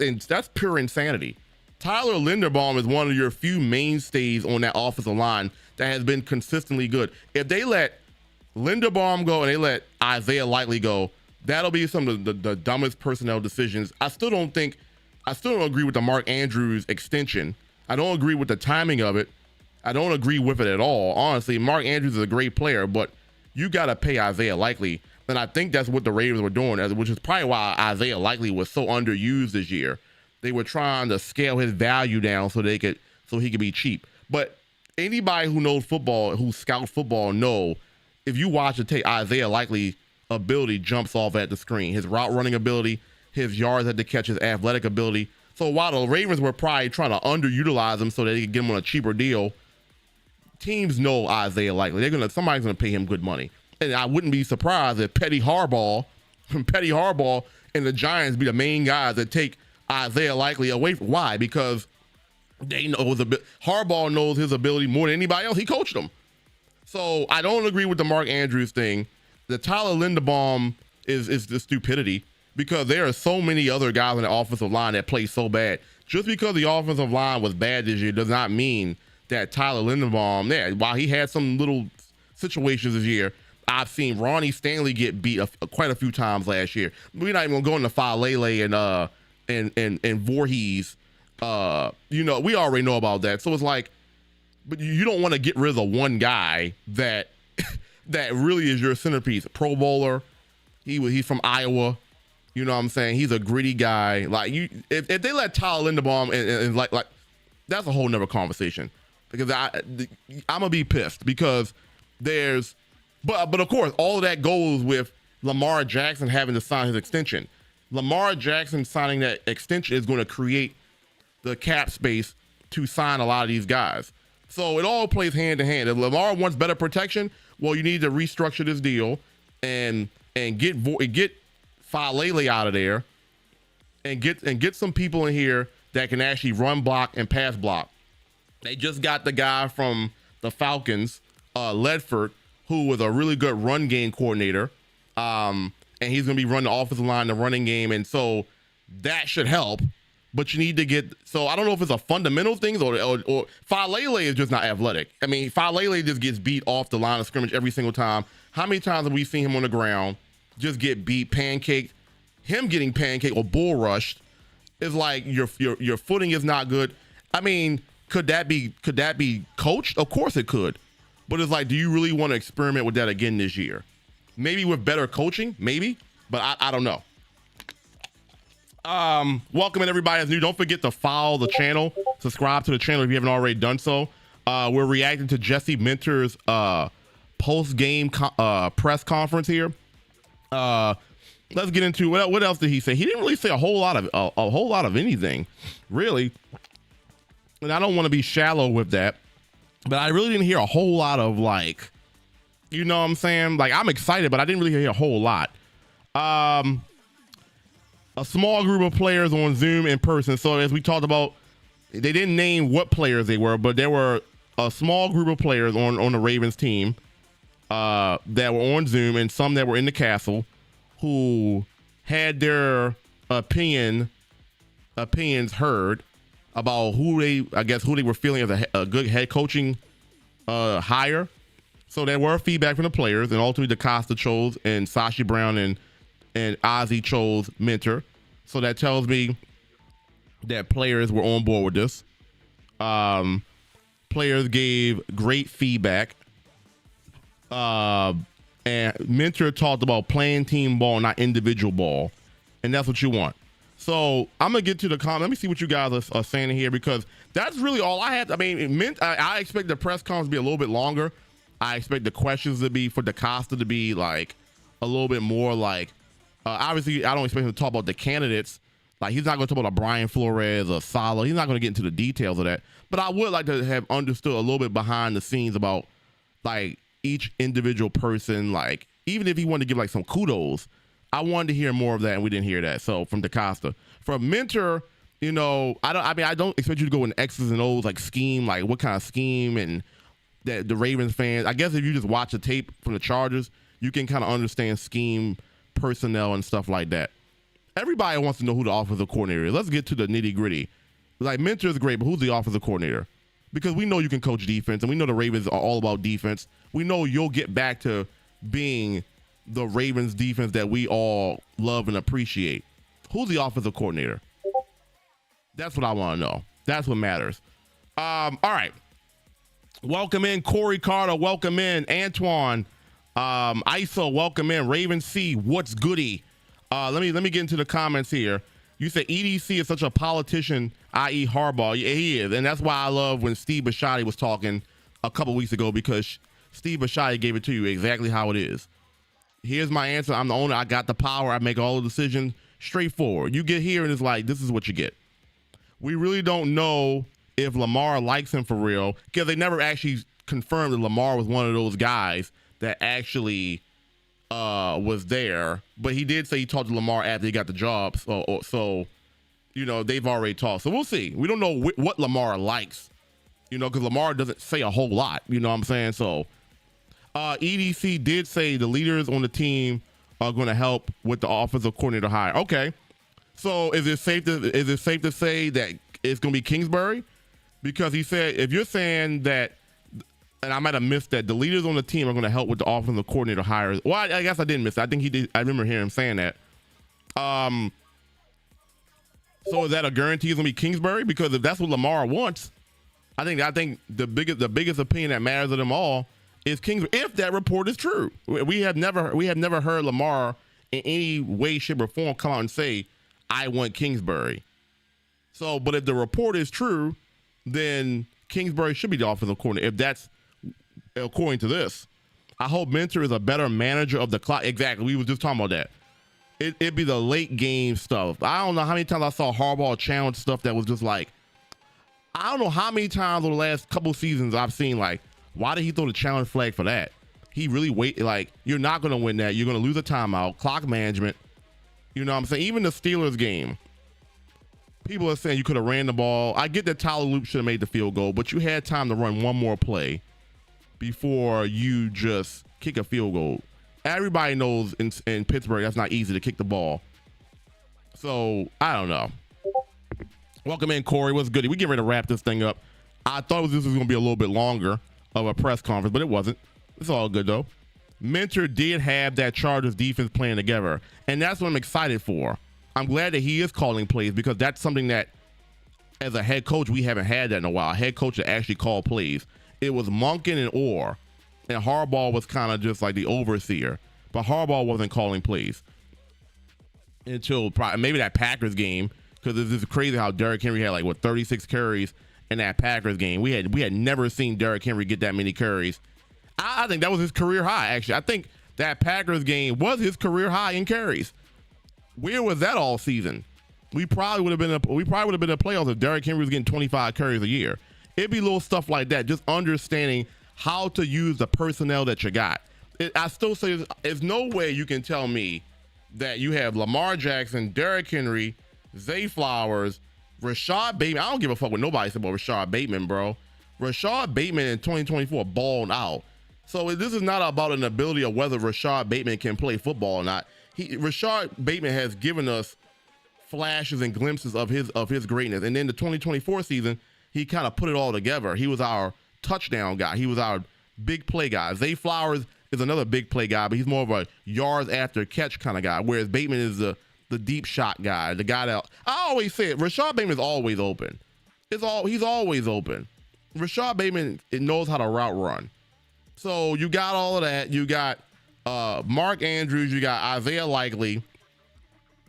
pure insanity. Tyler Linderbaum is one of your few mainstays on that offensive line that has been consistently good. If they let Linderbaum go and they let Isaiah Likely go, that'll be some of the dumbest personnel decisions. I still don't agree with the Mark Andrews extension. I don't agree with the timing of it. I don't agree with it at all. Honestly, Mark Andrews is a great player, but you got to pay Isaiah Likely. And I think that's what the Ravens were doing, which is probably why Isaiah Likely was so underused this year. They were trying to scale his value down so he could be cheap. But anybody who knows football, who scouts football, know if you watch the tape, Isaiah Likely ability jumps off at the screen. His route running ability, his yards at the catch, his athletic ability. So while the Ravens were probably trying to underutilize him so that they could get him on a cheaper deal, teams know Isaiah Likely. Somebody's gonna pay him good money. And I wouldn't be surprised if Petty Harbaugh and the Giants be the main guys that take Isaiah Likely away from. Why? Because they know Harbaugh knows his ability more than anybody else. He coached him. So I don't agree with the Mark Andrews thing. The Tyler Linderbaum is the stupidity, because there are so many other guys on the offensive line that play so bad. Just because the offensive line was bad this year does not mean that Tyler Linderbaum, while he had some little situations this year, I've seen Ronnie Stanley get beat quite a few times last year. We're not even going to go into Falele and Voorhees You know, we already know about that. So it's like, but you don't want to get rid of the one guy that that really is your centerpiece. Pro bowler. He's from Iowa. You know what I'm saying? He's a gritty guy. Like if they let Tyler Linderbaum and like that's a whole nother conversation, because I'm gonna be pissed because but of course all of that goes with Lamar Jackson having to sign his extension. Lamar Jackson signing that extension is going to create the cap space to sign a lot of these guys. So it all plays hand in hand. If Lamar wants better protection, well, you need to restructure this deal and get Falele out of there and get some people in here that can actually run block and pass block. They just got the guy from the Falcons, Ledford, who was a really good run game coordinator. And he's going to be running the offensive line, the running game. And so that should help. But you need to get, so I don't know if it's a fundamental thing or Falele is just not athletic. I mean, Falele just gets beat off the line of scrimmage every single time. How many times have we seen him on the ground just get beat, pancaked? Him getting pancaked or bull rushed is like your footing is not good. I mean, could that be coached? Of course it could. But it's like, do you really want to experiment with that again this year? Maybe with better coaching, maybe, but I don't know. Welcome everybody that's new. Don't forget to follow the channel, subscribe to the channel if you haven't already done so. We're reacting to Jesse Minter's post-game press conference here. Let's get into what else did he say? He didn't really say a whole lot of anything, really. And I don't want to be shallow with that, but I really didn't hear a whole lot of like, you know what I'm saying? Like, I'm excited, but I didn't really hear a whole lot. A small group of players on Zoom in person. So as we talked about, they didn't name what players they were, but there were a small group of players on the Ravens team that were on Zoom, and some that were in the castle who had their opinions heard about who they were feeling as a good head coaching hire. So there were feedback from the players, and ultimately DeCosta chose and Sashi Brown and Ozzie chose Minter. So that tells me that players were on board with this. Players gave great feedback. And Minter talked about playing team ball, not individual ball. And that's what you want. So I'm going to get to the comment. Let me see what you guys are saying here, because that's really all I had. I mean, I expect the press conference to be a little bit longer. I expect the questions to be for DeCosta to be like a little bit more like, obviously, I don't expect him to talk about the candidates. Like, he's not going to talk about a Brian Flores or Saleh. He's not going to get into the details of that. But I would like to have understood a little bit behind the scenes about, like, each individual person. Like, even if he wanted to give, like, some kudos, I wanted to hear more of that, and we didn't hear that. So, from DeCosta. From Minter, you know, I don't expect you to go in X's and O's, like, scheme, like, what kind of scheme, and that the Ravens fans. I guess if you just watch the tape from the Chargers, you can kind of understand scheme, personnel, and stuff like that. Everybody wants to know who the offensive coordinator is. Let's get to the nitty gritty. Like, Minter is great, but who's the offensive coordinator? Because we know you can coach defense, and we know the Ravens are all about defense. We know you'll get back to being the Ravens defense that we all love and appreciate. Who's the offensive coordinator? That's what I want to know. That's what matters. All right. Welcome in Corey Carter. Welcome in Antoine. ISO, welcome in. Raven C, what's goody? Let me get into the comments here. You said EDC is such a politician, i.e. Harbaugh. Yeah, he is. And that's why I love when Steve Bisciotti was talking a couple weeks ago, because Steve Bisciotti gave it to you exactly how it is. Here's my answer. I'm the owner. I got the power. I make all the decisions. Straightforward. You get here and it's like, this is what you get. We really don't know if Lamar likes him for real, because they never actually confirmed that Lamar was one of those guys that actually was there. But he did say he talked to Lamar after he got the job. So you know, they've already talked. So we'll see. We don't know what Lamar likes, you know, because Lamar doesn't say a whole lot. You know what I'm saying? So EDC did say the leaders on the team are going to help with the offensive coordinator hire. Okay. So is it safe to say that it's going to be Kingsbury? Because he said, if you're saying that, and I might have missed that, the leaders on the team are going to help with the offensive coordinator hires. Well, I guess I didn't miss it. I think he did. I remember hearing him saying that. So is that a guarantee it's gonna be Kingsbury? Because if that's what Lamar wants, I think the biggest opinion that matters of them all is Kingsbury. If that report is true, we have never heard Lamar in any way, shape, or form come out and say, "I want Kingsbury." So, but if the report is true, then Kingsbury should be the offensive coordinator. If that's according to this, I hope Minter is a better manager of the clock. Exactly, we was just talking about that. It'd be the late game stuff. I don't know how many times I saw Harbaugh challenge stuff that was just like, I don't know how many times over the last couple seasons I've seen like, why did he throw the challenge flag for that? He really like, you're not going to win that. You're going to lose a timeout, clock management. You know what I'm saying? Even the Steelers game, people are saying you could have ran the ball. I get that Tyler Loop should have made the field goal, but you had time to run one more play before you just kick a field goal. Everybody knows in Pittsburgh that's not easy to kick the ball. So I don't know. Welcome in, Corey. What's good? We get ready to wrap this thing up. I thought this was going to be a little bit longer of a press conference, but it wasn't. It's all good though. Minter did have that Chargers defense playing together, and that's what I'm excited for. I'm glad that he is calling plays because that's something that, as a head coach, we haven't had that in a while. A head coach that actually called plays. It was Monken and Orr. And Harbaugh was kind of just like the overseer, but Harbaugh wasn't calling plays until maybe that Packers game, because it's just crazy how Derrick Henry had 36 carries in that Packers game. We had never seen Derrick Henry get that many carries. I think that was his career high. Actually, I think that Packers game was his career high in carries. Where was that all season? We probably would have been in the playoffs if Derrick Henry was getting 25 carries a year. It'd be little stuff like that, just understanding how to use the personnel that you got. I still say there's no way you can tell me that you have Lamar Jackson, Derrick Henry, Zay Flowers, Rashad Bateman. I don't give a fuck what nobody said about Rashad Bateman, bro. Rashad Bateman in 2024 balled out. So this is not about an ability of whether Rashad Bateman can play football or not. Rashad Bateman has given us flashes and glimpses of his greatness. And then the 2024 season, he kind of put it all together. He was our touchdown guy. He was our big play guy. Zay Flowers is another big play guy, but he's more of a yards after catch kind of guy, whereas Bateman is the deep shot guy, the guy that I always say it, Rashad Bateman is always open. He's always open. Rashad Bateman knows how to route run. So you got all of that. You got Mark Andrews, you got Isaiah Likely.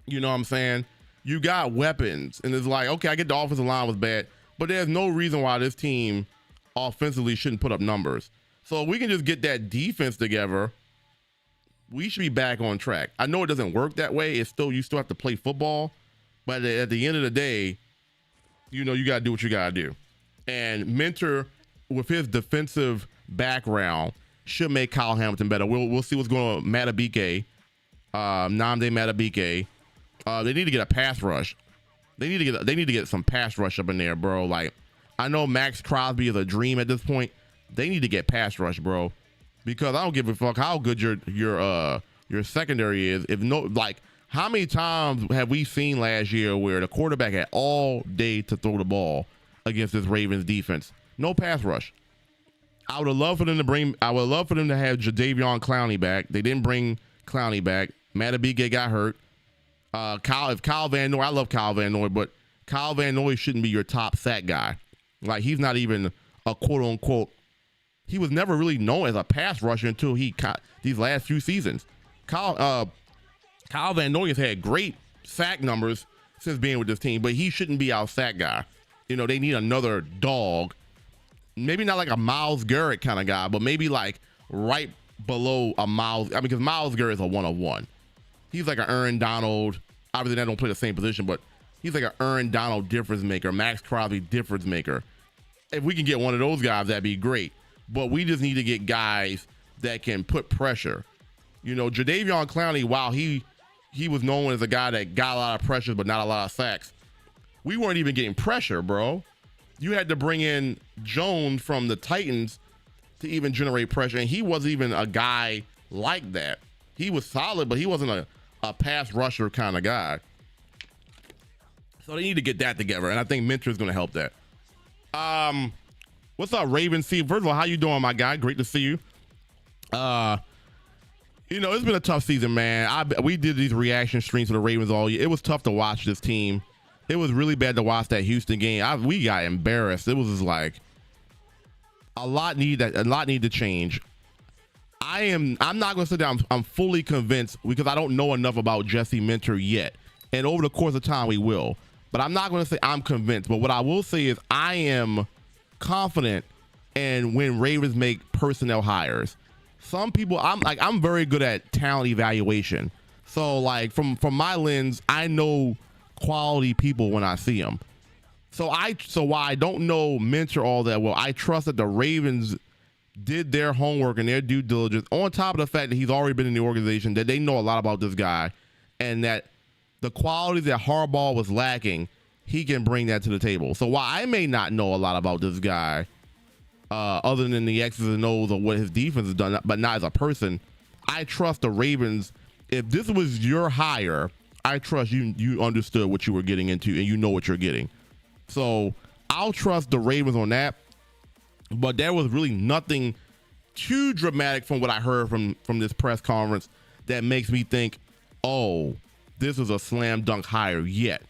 You know what I'm saying? You got weapons. And it's like, okay, I get the offensive line was bad, but there's no reason why this team offensively shouldn't put up numbers. So if we can just get that defense together, we should be back on track. I know it doesn't work that way. You still have to play football, but at the end of the day, you got to do what you got to do. And Minter, with his defensive background, should make Kyle Hamilton better. We'll see what's going on with Madubuike, Nnamdi Madubuike. They need to get a pass rush. They need to get some pass rush up in there, bro. Like, I know Max Crosby is a dream at this point. They need to get pass rush, bro, because I don't give a fuck how good your secondary is. How many times have we seen last year where the quarterback had all day to throw the ball against this Ravens defense? No pass rush. I would love for them to have Jadeveon Clowney back. They didn't bring Clowney back. Madubuike got hurt. Kyle Van Noy, I love Kyle Van Noy, but Kyle Van Noy shouldn't be your top sack guy. Like, he's not even a quote unquote. He was never really known as a pass rusher until these last few seasons. Kyle Van Noy has had great sack numbers since being with this team, but he shouldn't be our sack guy. They need another dog. Maybe not like a Myles Garrett kind of guy, but maybe like right below a Myles. Because Myles Garrett is a one-on-one. He's like an Aaron Donald. Obviously, they don't play the same position, but he's like an Aaron Donald difference maker, Max Crosby difference maker. If we can get one of those guys, that'd be great. But we just need to get guys that can put pressure. Jadeveon Clowney, while he was known as a guy that got a lot of pressure but not a lot of sacks, we weren't even getting pressure, bro. You had to bring in Jones from the Titans to even generate pressure, and he wasn't even a guy like that. He was solid, but he wasn't a pass rusher kind of guy. So they need to get that together, and I think Minter is going to help that. What's up, Raven C? First of all, how you doing, my guy? Great to see you. It's been a tough season, man. We did these reaction streams to the Ravens all year. It was tough to watch this team It was really bad to watch that Houston game. We got embarrassed. It was just like a lot need to change. I'm not going to sit down. I'm fully convinced because I don't know enough about Jesse Minter yet. And over the course of time, we will. But I'm not going to say I'm convinced. But what I will say is I am confident in when Ravens make personnel hires. Some people, I'm very good at talent evaluation. So like from my lens, I know quality people when I see them. So while I don't know Minter all that well, I trust that the Ravens did their homework and their due diligence on top of the fact that he's already been in the organization, that they know a lot about this guy, and that the qualities that Harbaugh was lacking, he can bring that to the table. So while I may not know a lot about this guy, other than the X's and O's of what his defense has done, but not as a person, I trust the Ravens. If this was your hire, I trust you understood what you were getting into and you know what you're getting. So I'll trust the Ravens on that. But there was really nothing too dramatic from what I heard from this press conference that makes me think, oh, this is a slam dunk hire yet.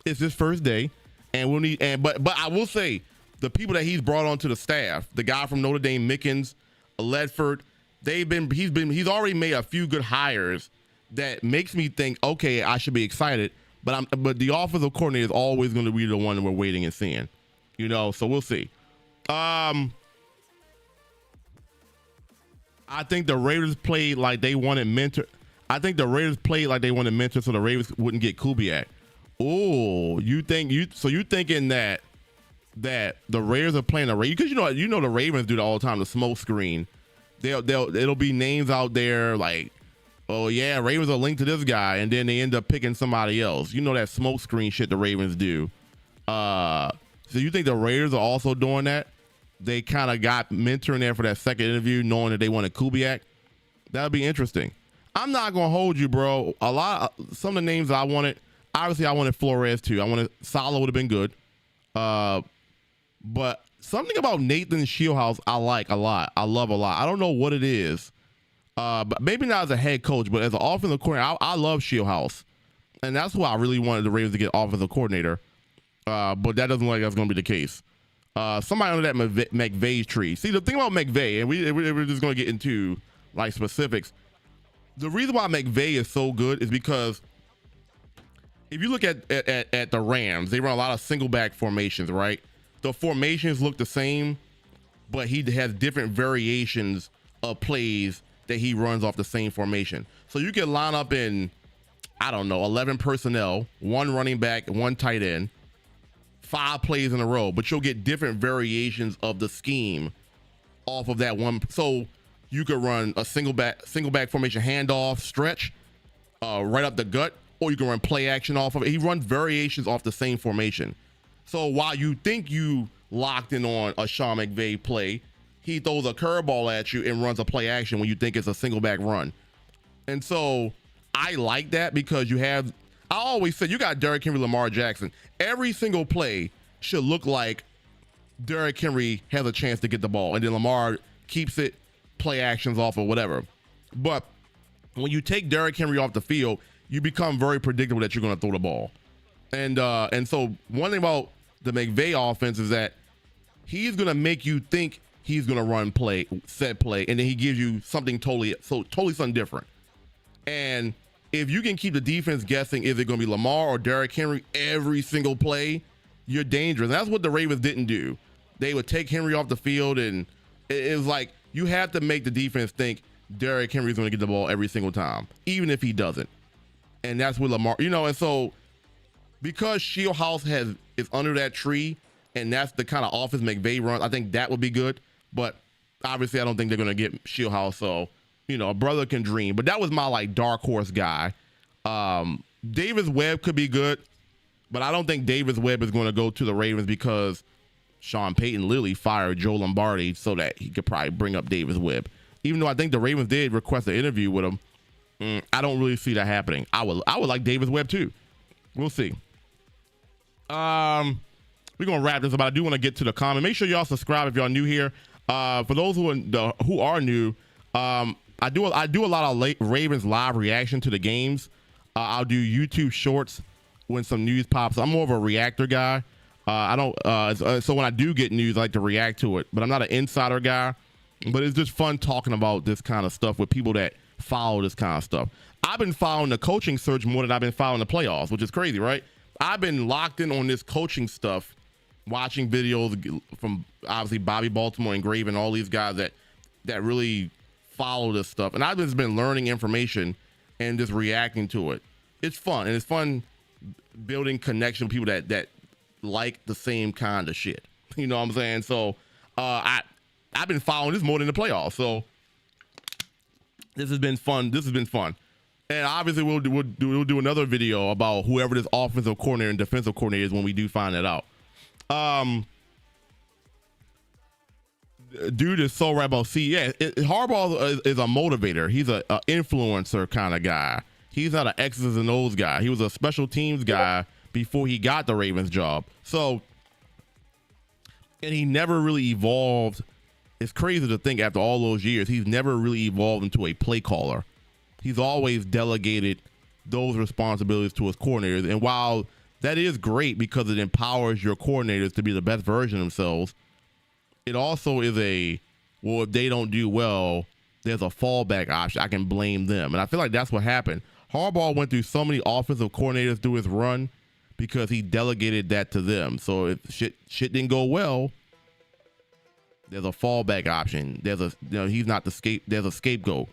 It's his first day, and we'll need. But I will say, the people that he's brought onto the staff, the guy from Notre Dame, Mickens, Ledford, he's already made a few good hires that makes me think, okay, I should be excited. But the offensive coordinator is always going to be the one that we're waiting and seeing, So we'll see. I think the Raiders played like they wanted Minter. So the Ravens wouldn't get Kubiak. Oh, you thinking that the Raiders are playing the Raiders? Because the Ravens do that all the time, the smoke screen. It'll be names out there like, oh yeah, Ravens are linked to this guy, and then they end up picking somebody else. That smoke screen shit the Ravens do. So you think the Raiders are also doing that? They kind of got Minter in there for that second interview, knowing that they wanted Kubiak. That would be interesting. I'm not gonna hold you, bro. Some of the names that I wanted. Obviously, I wanted Flores too. I wanted Saleh would have been good. But something about Nathan Shieldhouse I like a lot. I love a lot. I don't know what it is. But maybe not as a head coach, but as an offensive coordinator, I love Shieldhouse, and that's why I really wanted the Ravens to get offensive coordinator. But that doesn't look like that's going to be the case. Somebody under that McVay tree. See, the thing about McVay, and we're just going to get into like specifics. The reason why McVay is so good is because if you look at the Rams, they run a lot of single back formations, right? The formations look the same, but he has different variations of plays that he runs off the same formation. So you can line up in, 11 personnel, one running back, one tight end, 5 plays in a row, but you'll get different variations of the scheme off of that one. So you could run a single back formation handoff stretch right up the gut, or you can run play action off of it. He runs variations off the same formation. So while you think you locked in on a Sean McVay play, he throws a curveball at you and runs a play action when you think it's a single back run. And so I like that because I always say you got Derrick Henry, Lamar Jackson. Every single play should look like Derrick Henry has a chance to get the ball, and then Lamar keeps it, play actions off or whatever. But when you take Derrick Henry off the field, you become very predictable that you're going to throw the ball. And so one thing about the McVay offense is that he's going to make you think he's going to run set play, and then he gives you something totally something different. And if you can keep the defense guessing, is it going to be Lamar or Derrick Henry every single play, you're dangerous. And that's what the Ravens didn't do. They would take Henry off the field, and it was like you have to make the defense think Derrick Henry's going to get the ball every single time, even if he doesn't. And that's with Lamar, and so because Shieldhouse is under that tree, and that's the kind of offense McVay runs, I think that would be good. But obviously, I don't think they're going to get Shieldhouse. So, a brother can dream. But that was my dark horse guy. Davis Webb could be good, but I don't think Davis Webb is going to go to the Ravens because Sean Payton literally fired Joe Lombardi so that he could probably bring up Davis Webb. Even though I think the Ravens did request an interview with him, I don't really see that happening. I would like Davis Webb too. We'll see. We're gonna wrap this up, but I do want to get to the comment. Make sure y'all subscribe if y'all new here. For those who are new, I do a lot of Ravens live reaction to the games. I'll do YouTube shorts when some news pops. I'm more of a reactor guy. I don't. So when I do get news, I like to react to it. But I'm not an insider guy. But it's just fun talking about this kind of stuff with people that follow this kind of stuff. I've been following the coaching search more than I've been following the playoffs, which is crazy, right? I've been locked in on this coaching stuff, watching videos from obviously Bobby Baltimore and Graven, all these guys that really follow this stuff. And I've just been learning information and just reacting to it. It's fun. And it's fun building connection with people that like the same kind of shit. You know what I'm saying? So I've been following this more than the playoffs. So this has been fun. This has been fun. And obviously we'll do another video about whoever this offensive coordinator and defensive coordinator is when we do find that out. Dude is so right about Harbaugh is a motivator. He's a influencer kind of guy. He's not an X's and O's guy. He was a special teams guy before he got the Ravens job. So, and he never really evolved. It's crazy to think after all those years, he's never really evolved into a play caller. He's always delegated those responsibilities to his coordinators. And while that is great because it empowers your coordinators to be the best version of themselves, it also is if they don't do well, there's a fallback option. I can blame them. And I feel like that's what happened. Harbaugh went through so many offensive coordinators through his run because he delegated that to them. So if shit didn't go well, there's a fallback option. He's not there's a scapegoat.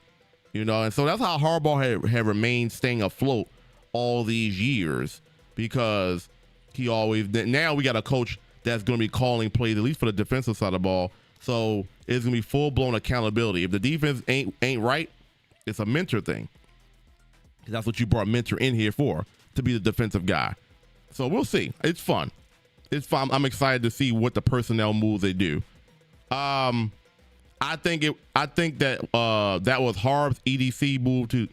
And so that's how Harbaugh had remained staying afloat all these years, because now we got a coach that's going to be calling plays, at least for the defensive side of the ball. So it's going to be full-blown accountability. If the defense ain't right, it's a mentor thing. That's what you brought mentor in here for, to be the defensive guy. So we'll see. It's fun. It's fun. I'm excited to see what the personnel moves they do. I think that was Harb's EDC move to.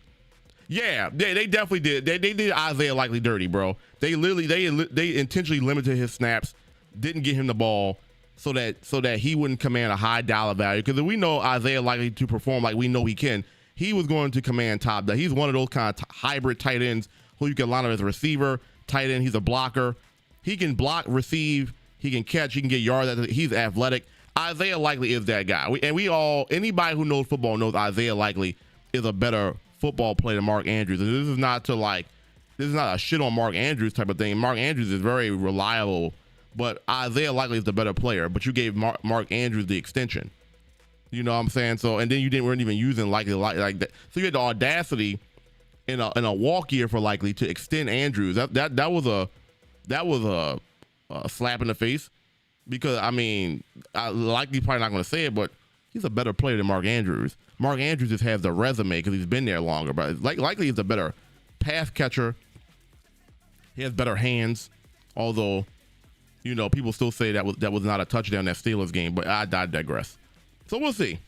Yeah, they definitely did. They did Isaiah Likely dirty, bro. They intentionally limited his snaps, didn't get him the ball so that he wouldn't command a high dollar value. Because if we know Isaiah Likely to perform like we know he can, he was going to command top dollar. He's one of those kind of hybrid tight ends who you can line up as a receiver, tight end. He's a blocker. He can block, receive. He can catch. He can get yards. He's athletic. Isaiah Likely is that guy. Anybody who knows football knows Isaiah Likely is a better football player than Mark Andrews. And this is not a shit on Mark Andrews type of thing. Mark Andrews is very reliable, but Isaiah Likely is the better player. But you gave Mark Andrews the extension. You know what I'm saying? So, and then weren't even using Likely like that. So you had the audacity in a walk year for Likely to extend Andrews. That was a slap in the face. Because, Likely probably not going to say it, but he's a better player than Mark Andrews. Mark Andrews just has the resume because he's been there longer. But Likely is a better pass catcher. He has better hands. Although, people still say that was not a touchdown in that Steelers game. But I digress. So we'll see.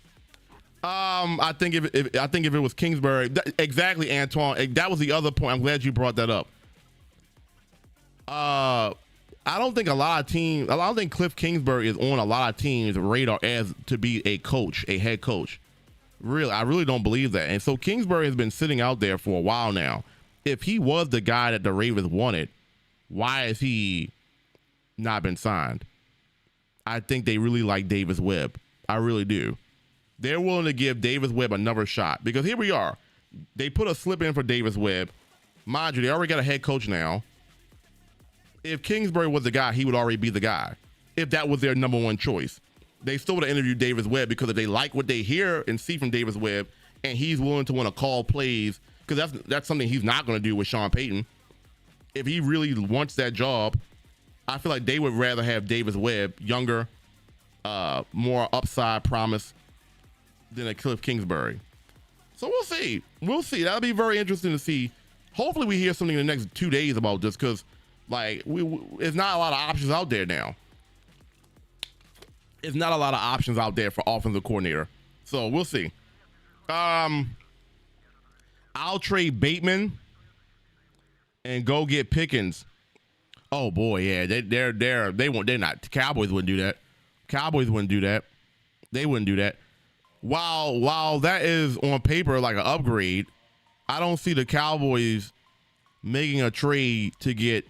I think if it was Kingsbury, exactly, Antoine. That was the other point. I'm glad you brought that up. I don't think Cliff Kingsbury is on a lot of teams' radar as to be a head coach. Really, I really don't believe that. And so Kingsbury has been sitting out there for a while now. If he was the guy that the Ravens wanted, why has he not been signed? I think they really like Davis Webb. I really do. They're willing to give Davis Webb another shot because here we are. They put a slip in for Davis Webb. Mind you, they already got a head coach now. If Kingsbury was the guy, he would already be the guy. If that was their number one choice, they still would have interviewed Davis Webb because if they like what they hear and see from Davis Webb, and he's willing to want to call plays, because that's something he's not going to do with Sean Payton. If he really wants that job, I feel like they would rather have Davis Webb, younger, more upside promise, than a Cliff Kingsbury. So we'll see. We'll see. That'll be very interesting to see. Hopefully we hear something in the next 2 days about this because. It's not a lot of options out there now. It's not a lot of options out there for offensive coordinator. So we'll see. I'll trade Bateman and go get Pickens. Oh boy, yeah, they're not. Cowboys wouldn't do that. Cowboys wouldn't do that. They wouldn't do that. While that is on paper like an upgrade, I don't see the Cowboys making a trade to get.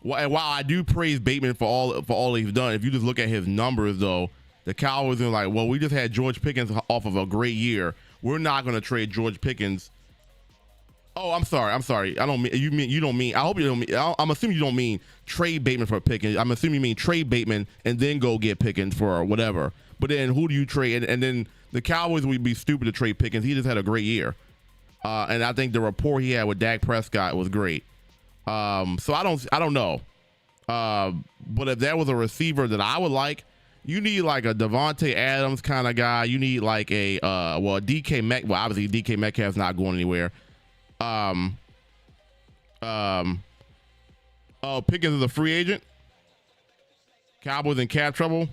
And while I do praise Bateman for all he's done, if you just look at his numbers, though, the Cowboys are like, well, we just had George Pickens off of a great year. We're not going to trade George Pickens. Oh, I'm sorry. I don't mean you don't mean. I hope you don't mean. I'm assuming you don't mean trade Bateman for Pickens. I'm assuming you mean trade Bateman and then go get Pickens for whatever. But then who do you trade? And then the Cowboys would be stupid to trade Pickens. He just had a great year, and I think the rapport he had with Dak Prescott was great. So I don't know. But if there was a receiver that I would like, you need like a Devontae Adams kind of guy. You need like a DK Metcalf. Well, obviously DK Metcalf's not going anywhere. Pickens is a free agent. Cowboys in cap trouble.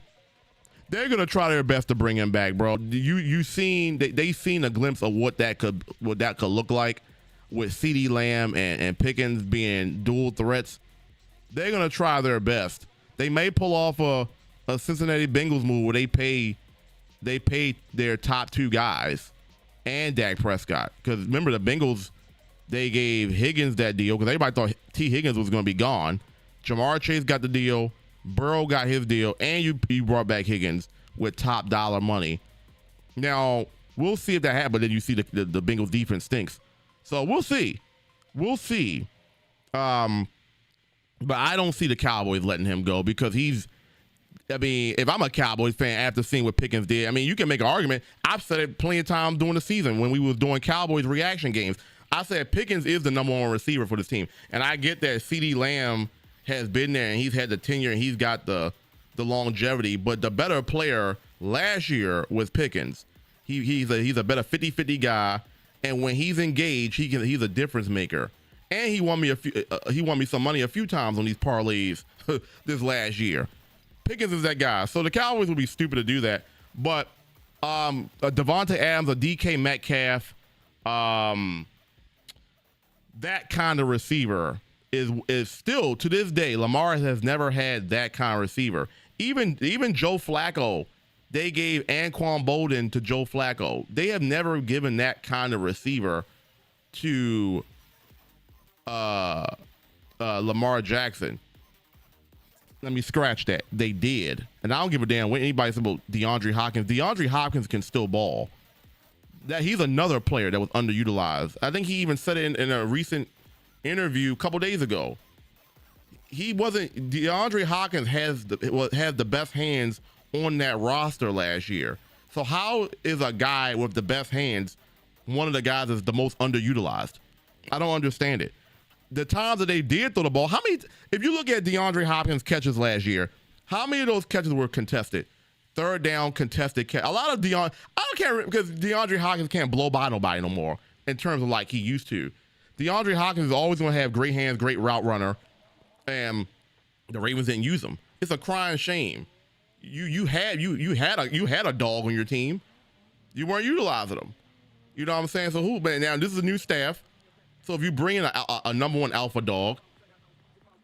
They're gonna try their best to bring him back, bro. You seen they seen a glimpse of what that could look like with CeeDee Lamb and Pickens being dual threats. They're gonna try their best. They may pull off a Cincinnati Bengals move where they pay their top two guys and Dak Prescott. Because remember the Bengals, they gave Higgins that deal because everybody thought T. Higgins was going to be gone. Jamar Chase got the deal. Burrow got his deal. And you brought back Higgins with top dollar money. Now, we'll see if that happens. Then you see the Bengals defense stinks. So we'll see. We'll see. But I don't see the Cowboys letting him go because if I'm a Cowboys fan after seeing what Pickens did, you can make an argument. I've said it plenty of times during the season when we was doing Cowboys reaction games. I said Pickens is the number one receiver for this team. And I get that CeeDee Lamb has been there and he's had the tenure and he's got the longevity. But the better player last year was Pickens. He's a better 50-50 guy. And when he's engaged, he's a difference maker. And he won me some money a few times on these parlays this last year. Pickens is that guy. So the Cowboys would be stupid to do that. But Devontae Adams, a DK Metcalf, that kind of receiver is still, to this day, Lamar has never had that kind of receiver. Even Joe Flacco, they gave Anquan Bolden to Joe Flacco. They have never given that kind of receiver to Lamar Jackson. Let me scratch that. They did. And I don't give a damn what anybody says about DeAndre Hopkins. DeAndre Hopkins can still ball. That he's another player that was underutilized. I think he even said it in a recent interview a couple days ago. DeAndre Hopkins has the best hands on that roster last year. So how is a guy with the best hands one of the guys that's the most underutilized? I don't understand it. The times that they did throw the ball, if you look at DeAndre Hopkins' catches last year, how many of those catches were contested? Third down contested catch. A lot of I don't care because DeAndre Hopkins can't blow by nobody no more in terms of like he used to. DeAndre Hopkins is always going to have great hands, great route runner, and the Ravens didn't use him. It's a crying shame. You had a dog on your team. You weren't utilizing them. You know what I'm saying? So now this is a new staff. So if you bring in a number one alpha dog,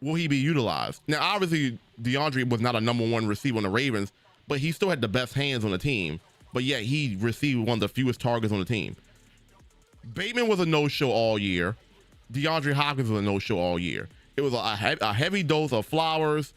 will he be utilized? Now, obviously, DeAndre was not a number one receiver on the Ravens, but he still had the best hands on the team. But yet he received one of the fewest targets on the team. Bateman was a no-show all year. DeAndre Hopkins was a no-show all year. It was a heavy dose of Flowers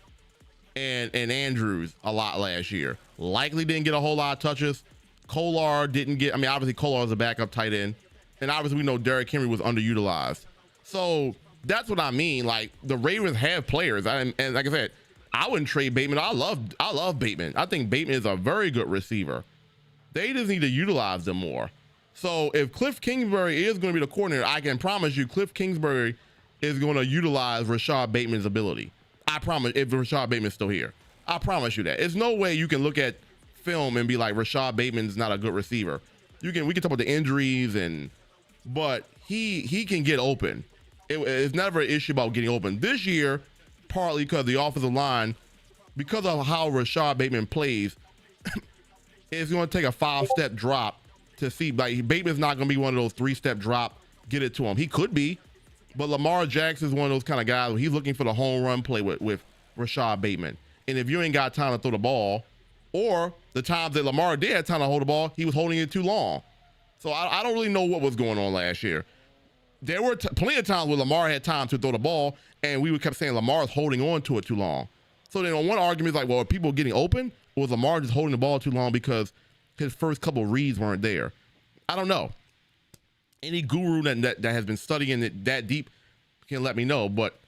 and Andrews a lot last year. Likely didn't get a whole lot of touches. Kolar didn't get, obviously Kolar is a backup tight end. And obviously we know Derrick Henry was underutilized. So that's what I mean. Like the Ravens have players. And like I said, I wouldn't trade Bateman. I love Bateman. I think Bateman is a very good receiver. They just need to utilize them more. So if Cliff Kingsbury is going to be the coordinator, I can promise you Cliff Kingsbury is going to utilize Rashad Bateman's ability. I promise, if Rashad Bateman's still here. I promise you that. There's no way you can look at film and be like, Rashad Bateman's not a good receiver. We can talk about the injuries but he can get open. It's never an issue about getting open. This year, partly because the offensive line, because of how Rashad Bateman plays, it's going to take a 5-step drop to see. Like Bateman's not going to be one of those 3-step drop, get it to him. He could be, but Lamar Jackson is one of those kind of guys where he's looking for the home run play with Rashad Bateman. And if you ain't got time to throw the ball, or the times that Lamar did have time to hold the ball, he was holding it too long. So I don't really know what was going on last year. there were plenty of times where Lamar had time to throw the ball, and we kept saying Lamar's holding on to it too long. So then on one argument, it's like, well, are people getting open, or was Lamar just holding the ball too long because his first couple of reads weren't there? I don't know. Any guru that has been studying it that deep can let me know. But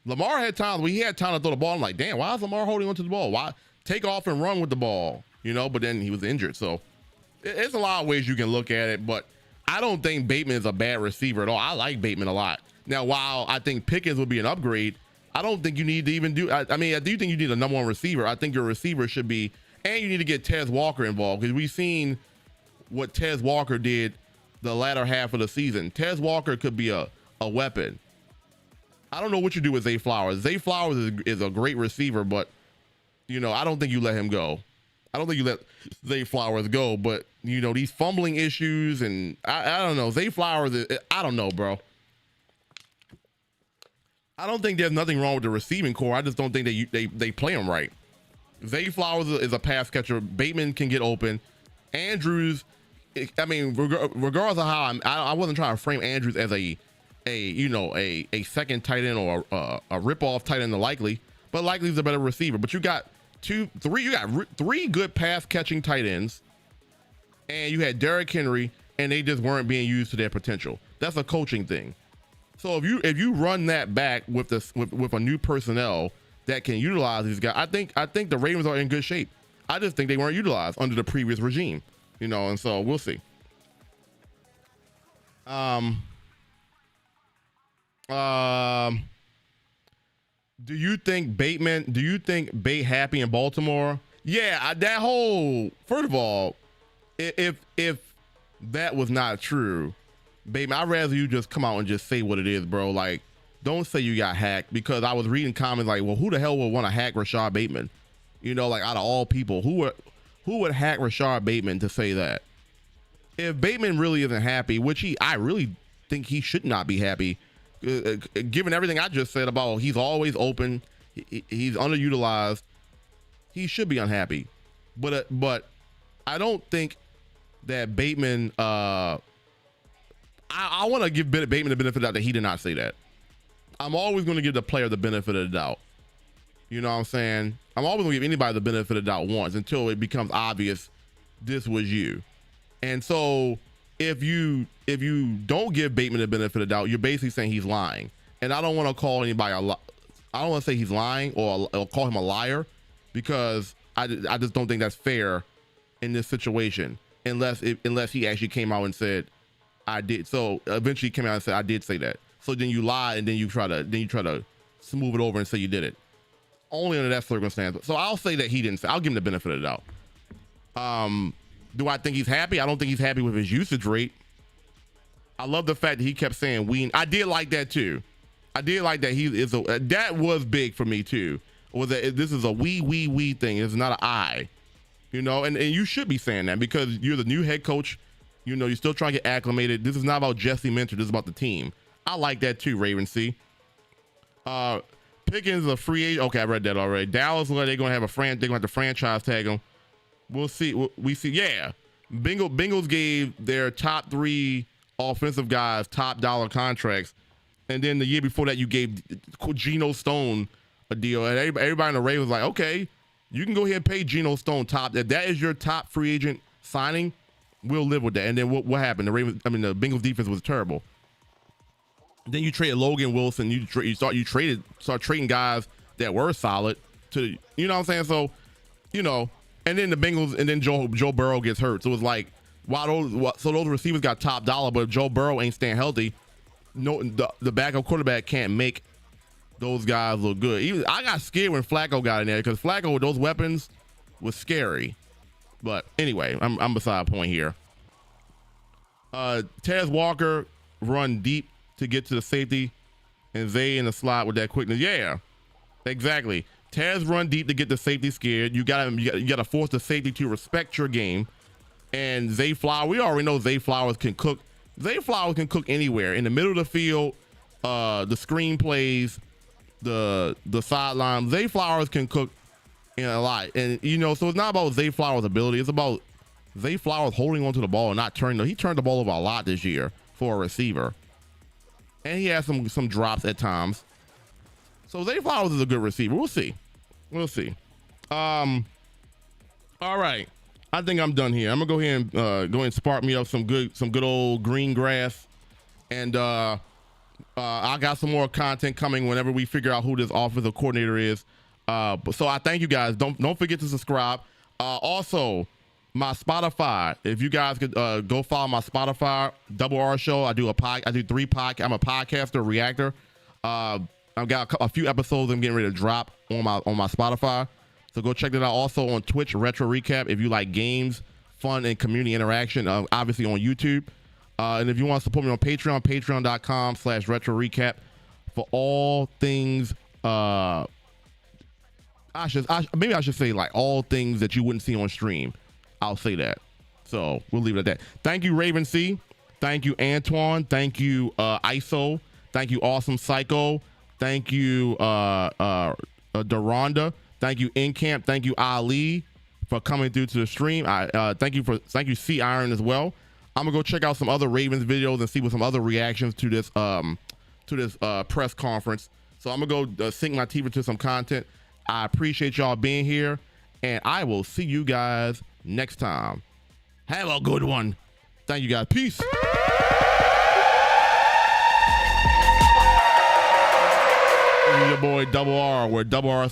Lamar had times where he had time to throw the ball. I'm like, damn, why is Lamar holding on to the ball? Why take off and run with the ball? You know, but then he was injured. So it's a lot of ways you can look at it, but I don't think Bateman is a bad receiver at all. I like Bateman a lot. Now, while I think Pickens would be an upgrade, I don't think you need to even do, I mean, I do think you need a number one receiver. I think your receiver should be, and you need to get Tez Walker involved, because we've seen what Tez Walker did the latter half of the season. Tez Walker could be a weapon. I don't know what you do with Zay Flowers. Zay Flowers is a great receiver, but, you know, I don't think you let him go. I don't think you let Zay Flowers go, but, you know, these fumbling issues, and I don't know. Zay Flowers, I don't know, bro. I don't think there's nothing wrong with the receiving core. I just don't think they play him right. Zay Flowers is a pass catcher. Bateman can get open. Andrews, I mean, regardless of how I wasn't trying to frame Andrews as a second tight end or a rip-off tight end to Likely, but Likely's a better receiver. But you got three good pass catching tight ends, and you had Derrick Henry, and they just weren't being used to their potential. That's a coaching thing. So if you run that back with a new personnel that can utilize these guys, I think the Ravens are in good shape. I just think they weren't utilized under the previous regime, you know, and so we'll see. Do you think Bate happy in Baltimore? Yeah, that whole, first of all, if that was not true, Bateman, I'd rather you just come out and just say what it is, bro. Like, don't say you got hacked, because I was reading comments like, well, who the hell would want to hack Rashad Bateman? You know, like, out of all people, who would hack Rashad Bateman to say that? If Bateman really isn't happy, which I really think he should not be happy, given everything I just said about he's always open, he's underutilized, he should be unhappy. But I don't think that Bateman, I want to give Bateman the benefit of the doubt that he did not say that. I'm always going to give the player the benefit of the doubt. You know what I'm saying? I'm always going to give anybody the benefit of the doubt once until it becomes obvious this was you. And so if you don't give Bateman the benefit of the doubt, you're basically saying he's lying. And I don't want to call anybody I don't want to say he's lying or call him a liar, because I just don't think that's fair in this situation, unless he actually came out and said, I did. So eventually he came out and said, I did say that. So then you lie, and then you try to smooth it over and say you did it. Only under that circumstance. So I'll say that he didn't say. I'll give him the benefit of the doubt. Do I think he's happy? I don't think he's happy with his usage rate. I love the fact that he kept saying I did like that too. I did like that that was big for me too. Was that this is a we thing. It's not an I. You know, and you should be saying that, because you're the new head coach. You know, you're still trying to get acclimated. This is not about Jesse Minter. This is about the team. I like that too, Raven C. Pickens is a free agent. Okay, I read that already. Dallas, they're going to have they're going to have to franchise tag him. We'll see. We see. Yeah. Bengals gave their top 3 offensive guys top dollar contracts. And then the year before that, you gave Geno Stone a deal. And everybody in the Ravens was like, okay, you can go ahead and pay Geno Stone top. If that is your top free agent signing, we'll live with that. And then what happened? The Bengals defense was terrible. Then you traded Logan Wilson. You start trading guys that were solid to, you know what I'm saying? So, you know, and then the Bengals, and then Joe Burrow gets hurt. So it was like, those receivers got top dollar, but if Joe Burrow ain't staying healthy, the backup quarterback can't make those guys look good. I got scared when Flacco got in there, because Flacco with those weapons was scary. But anyway, I'm beside point here. Tez Walker run deep to get to the safety, and Zay in the slot with that quickness. Yeah, exactly. Tez run deep to get the safety scared. You gotta force the safety to respect your game. And Zay Flowers, we already know Zay Flowers can cook. Zay Flowers can cook anywhere, in the middle of the field, the screen plays, the sideline. Zay Flowers can cook in a lot, and you know, so it's not about Zay Flowers' ability. It's about Zay Flowers holding onto the ball and not turning. He turned the ball over a lot this year for a receiver. and he has some drops at times. So Zay Flowers is a good receiver. We'll see. We'll see. All right. I think I'm done here. I'm gonna go ahead and and spark me up some good old green grass, and I got some more content coming whenever we figure out who this offensive coordinator is. So I thank you guys. Don't forget to subscribe. Also, my Spotify. If you guys could go follow my Spotify Double R Show. I do 3 podcasts. I'm a podcaster, reactor. I've got a few episodes I'm getting ready to drop on my Spotify. So go check that out. Also on Twitch, Retro Recap, if you like games, fun, and community interaction. Obviously on YouTube. And if you want to support me on Patreon, patreon.com/RetroRecap for all things. Maybe I should say like all things that you wouldn't see on stream. I'll say that. So we'll leave it at that. Thank you, Raven C. Thank you, Antoine. Thank you, ISO. Thank you, Awesome Psycho. Thank you, Deronda. Thank you, Incamp. Thank you, Ali, for coming through to the stream. Thank you, C Iron as well. I'm gonna go check out some other Ravens videos and see what some other reactions to this press conference. So I'm gonna go sink my teeth into some content. I appreciate y'all being here, and I will see you guys next time. Have a good one. Thank you guys. Peace. Your boy Double R, where Double R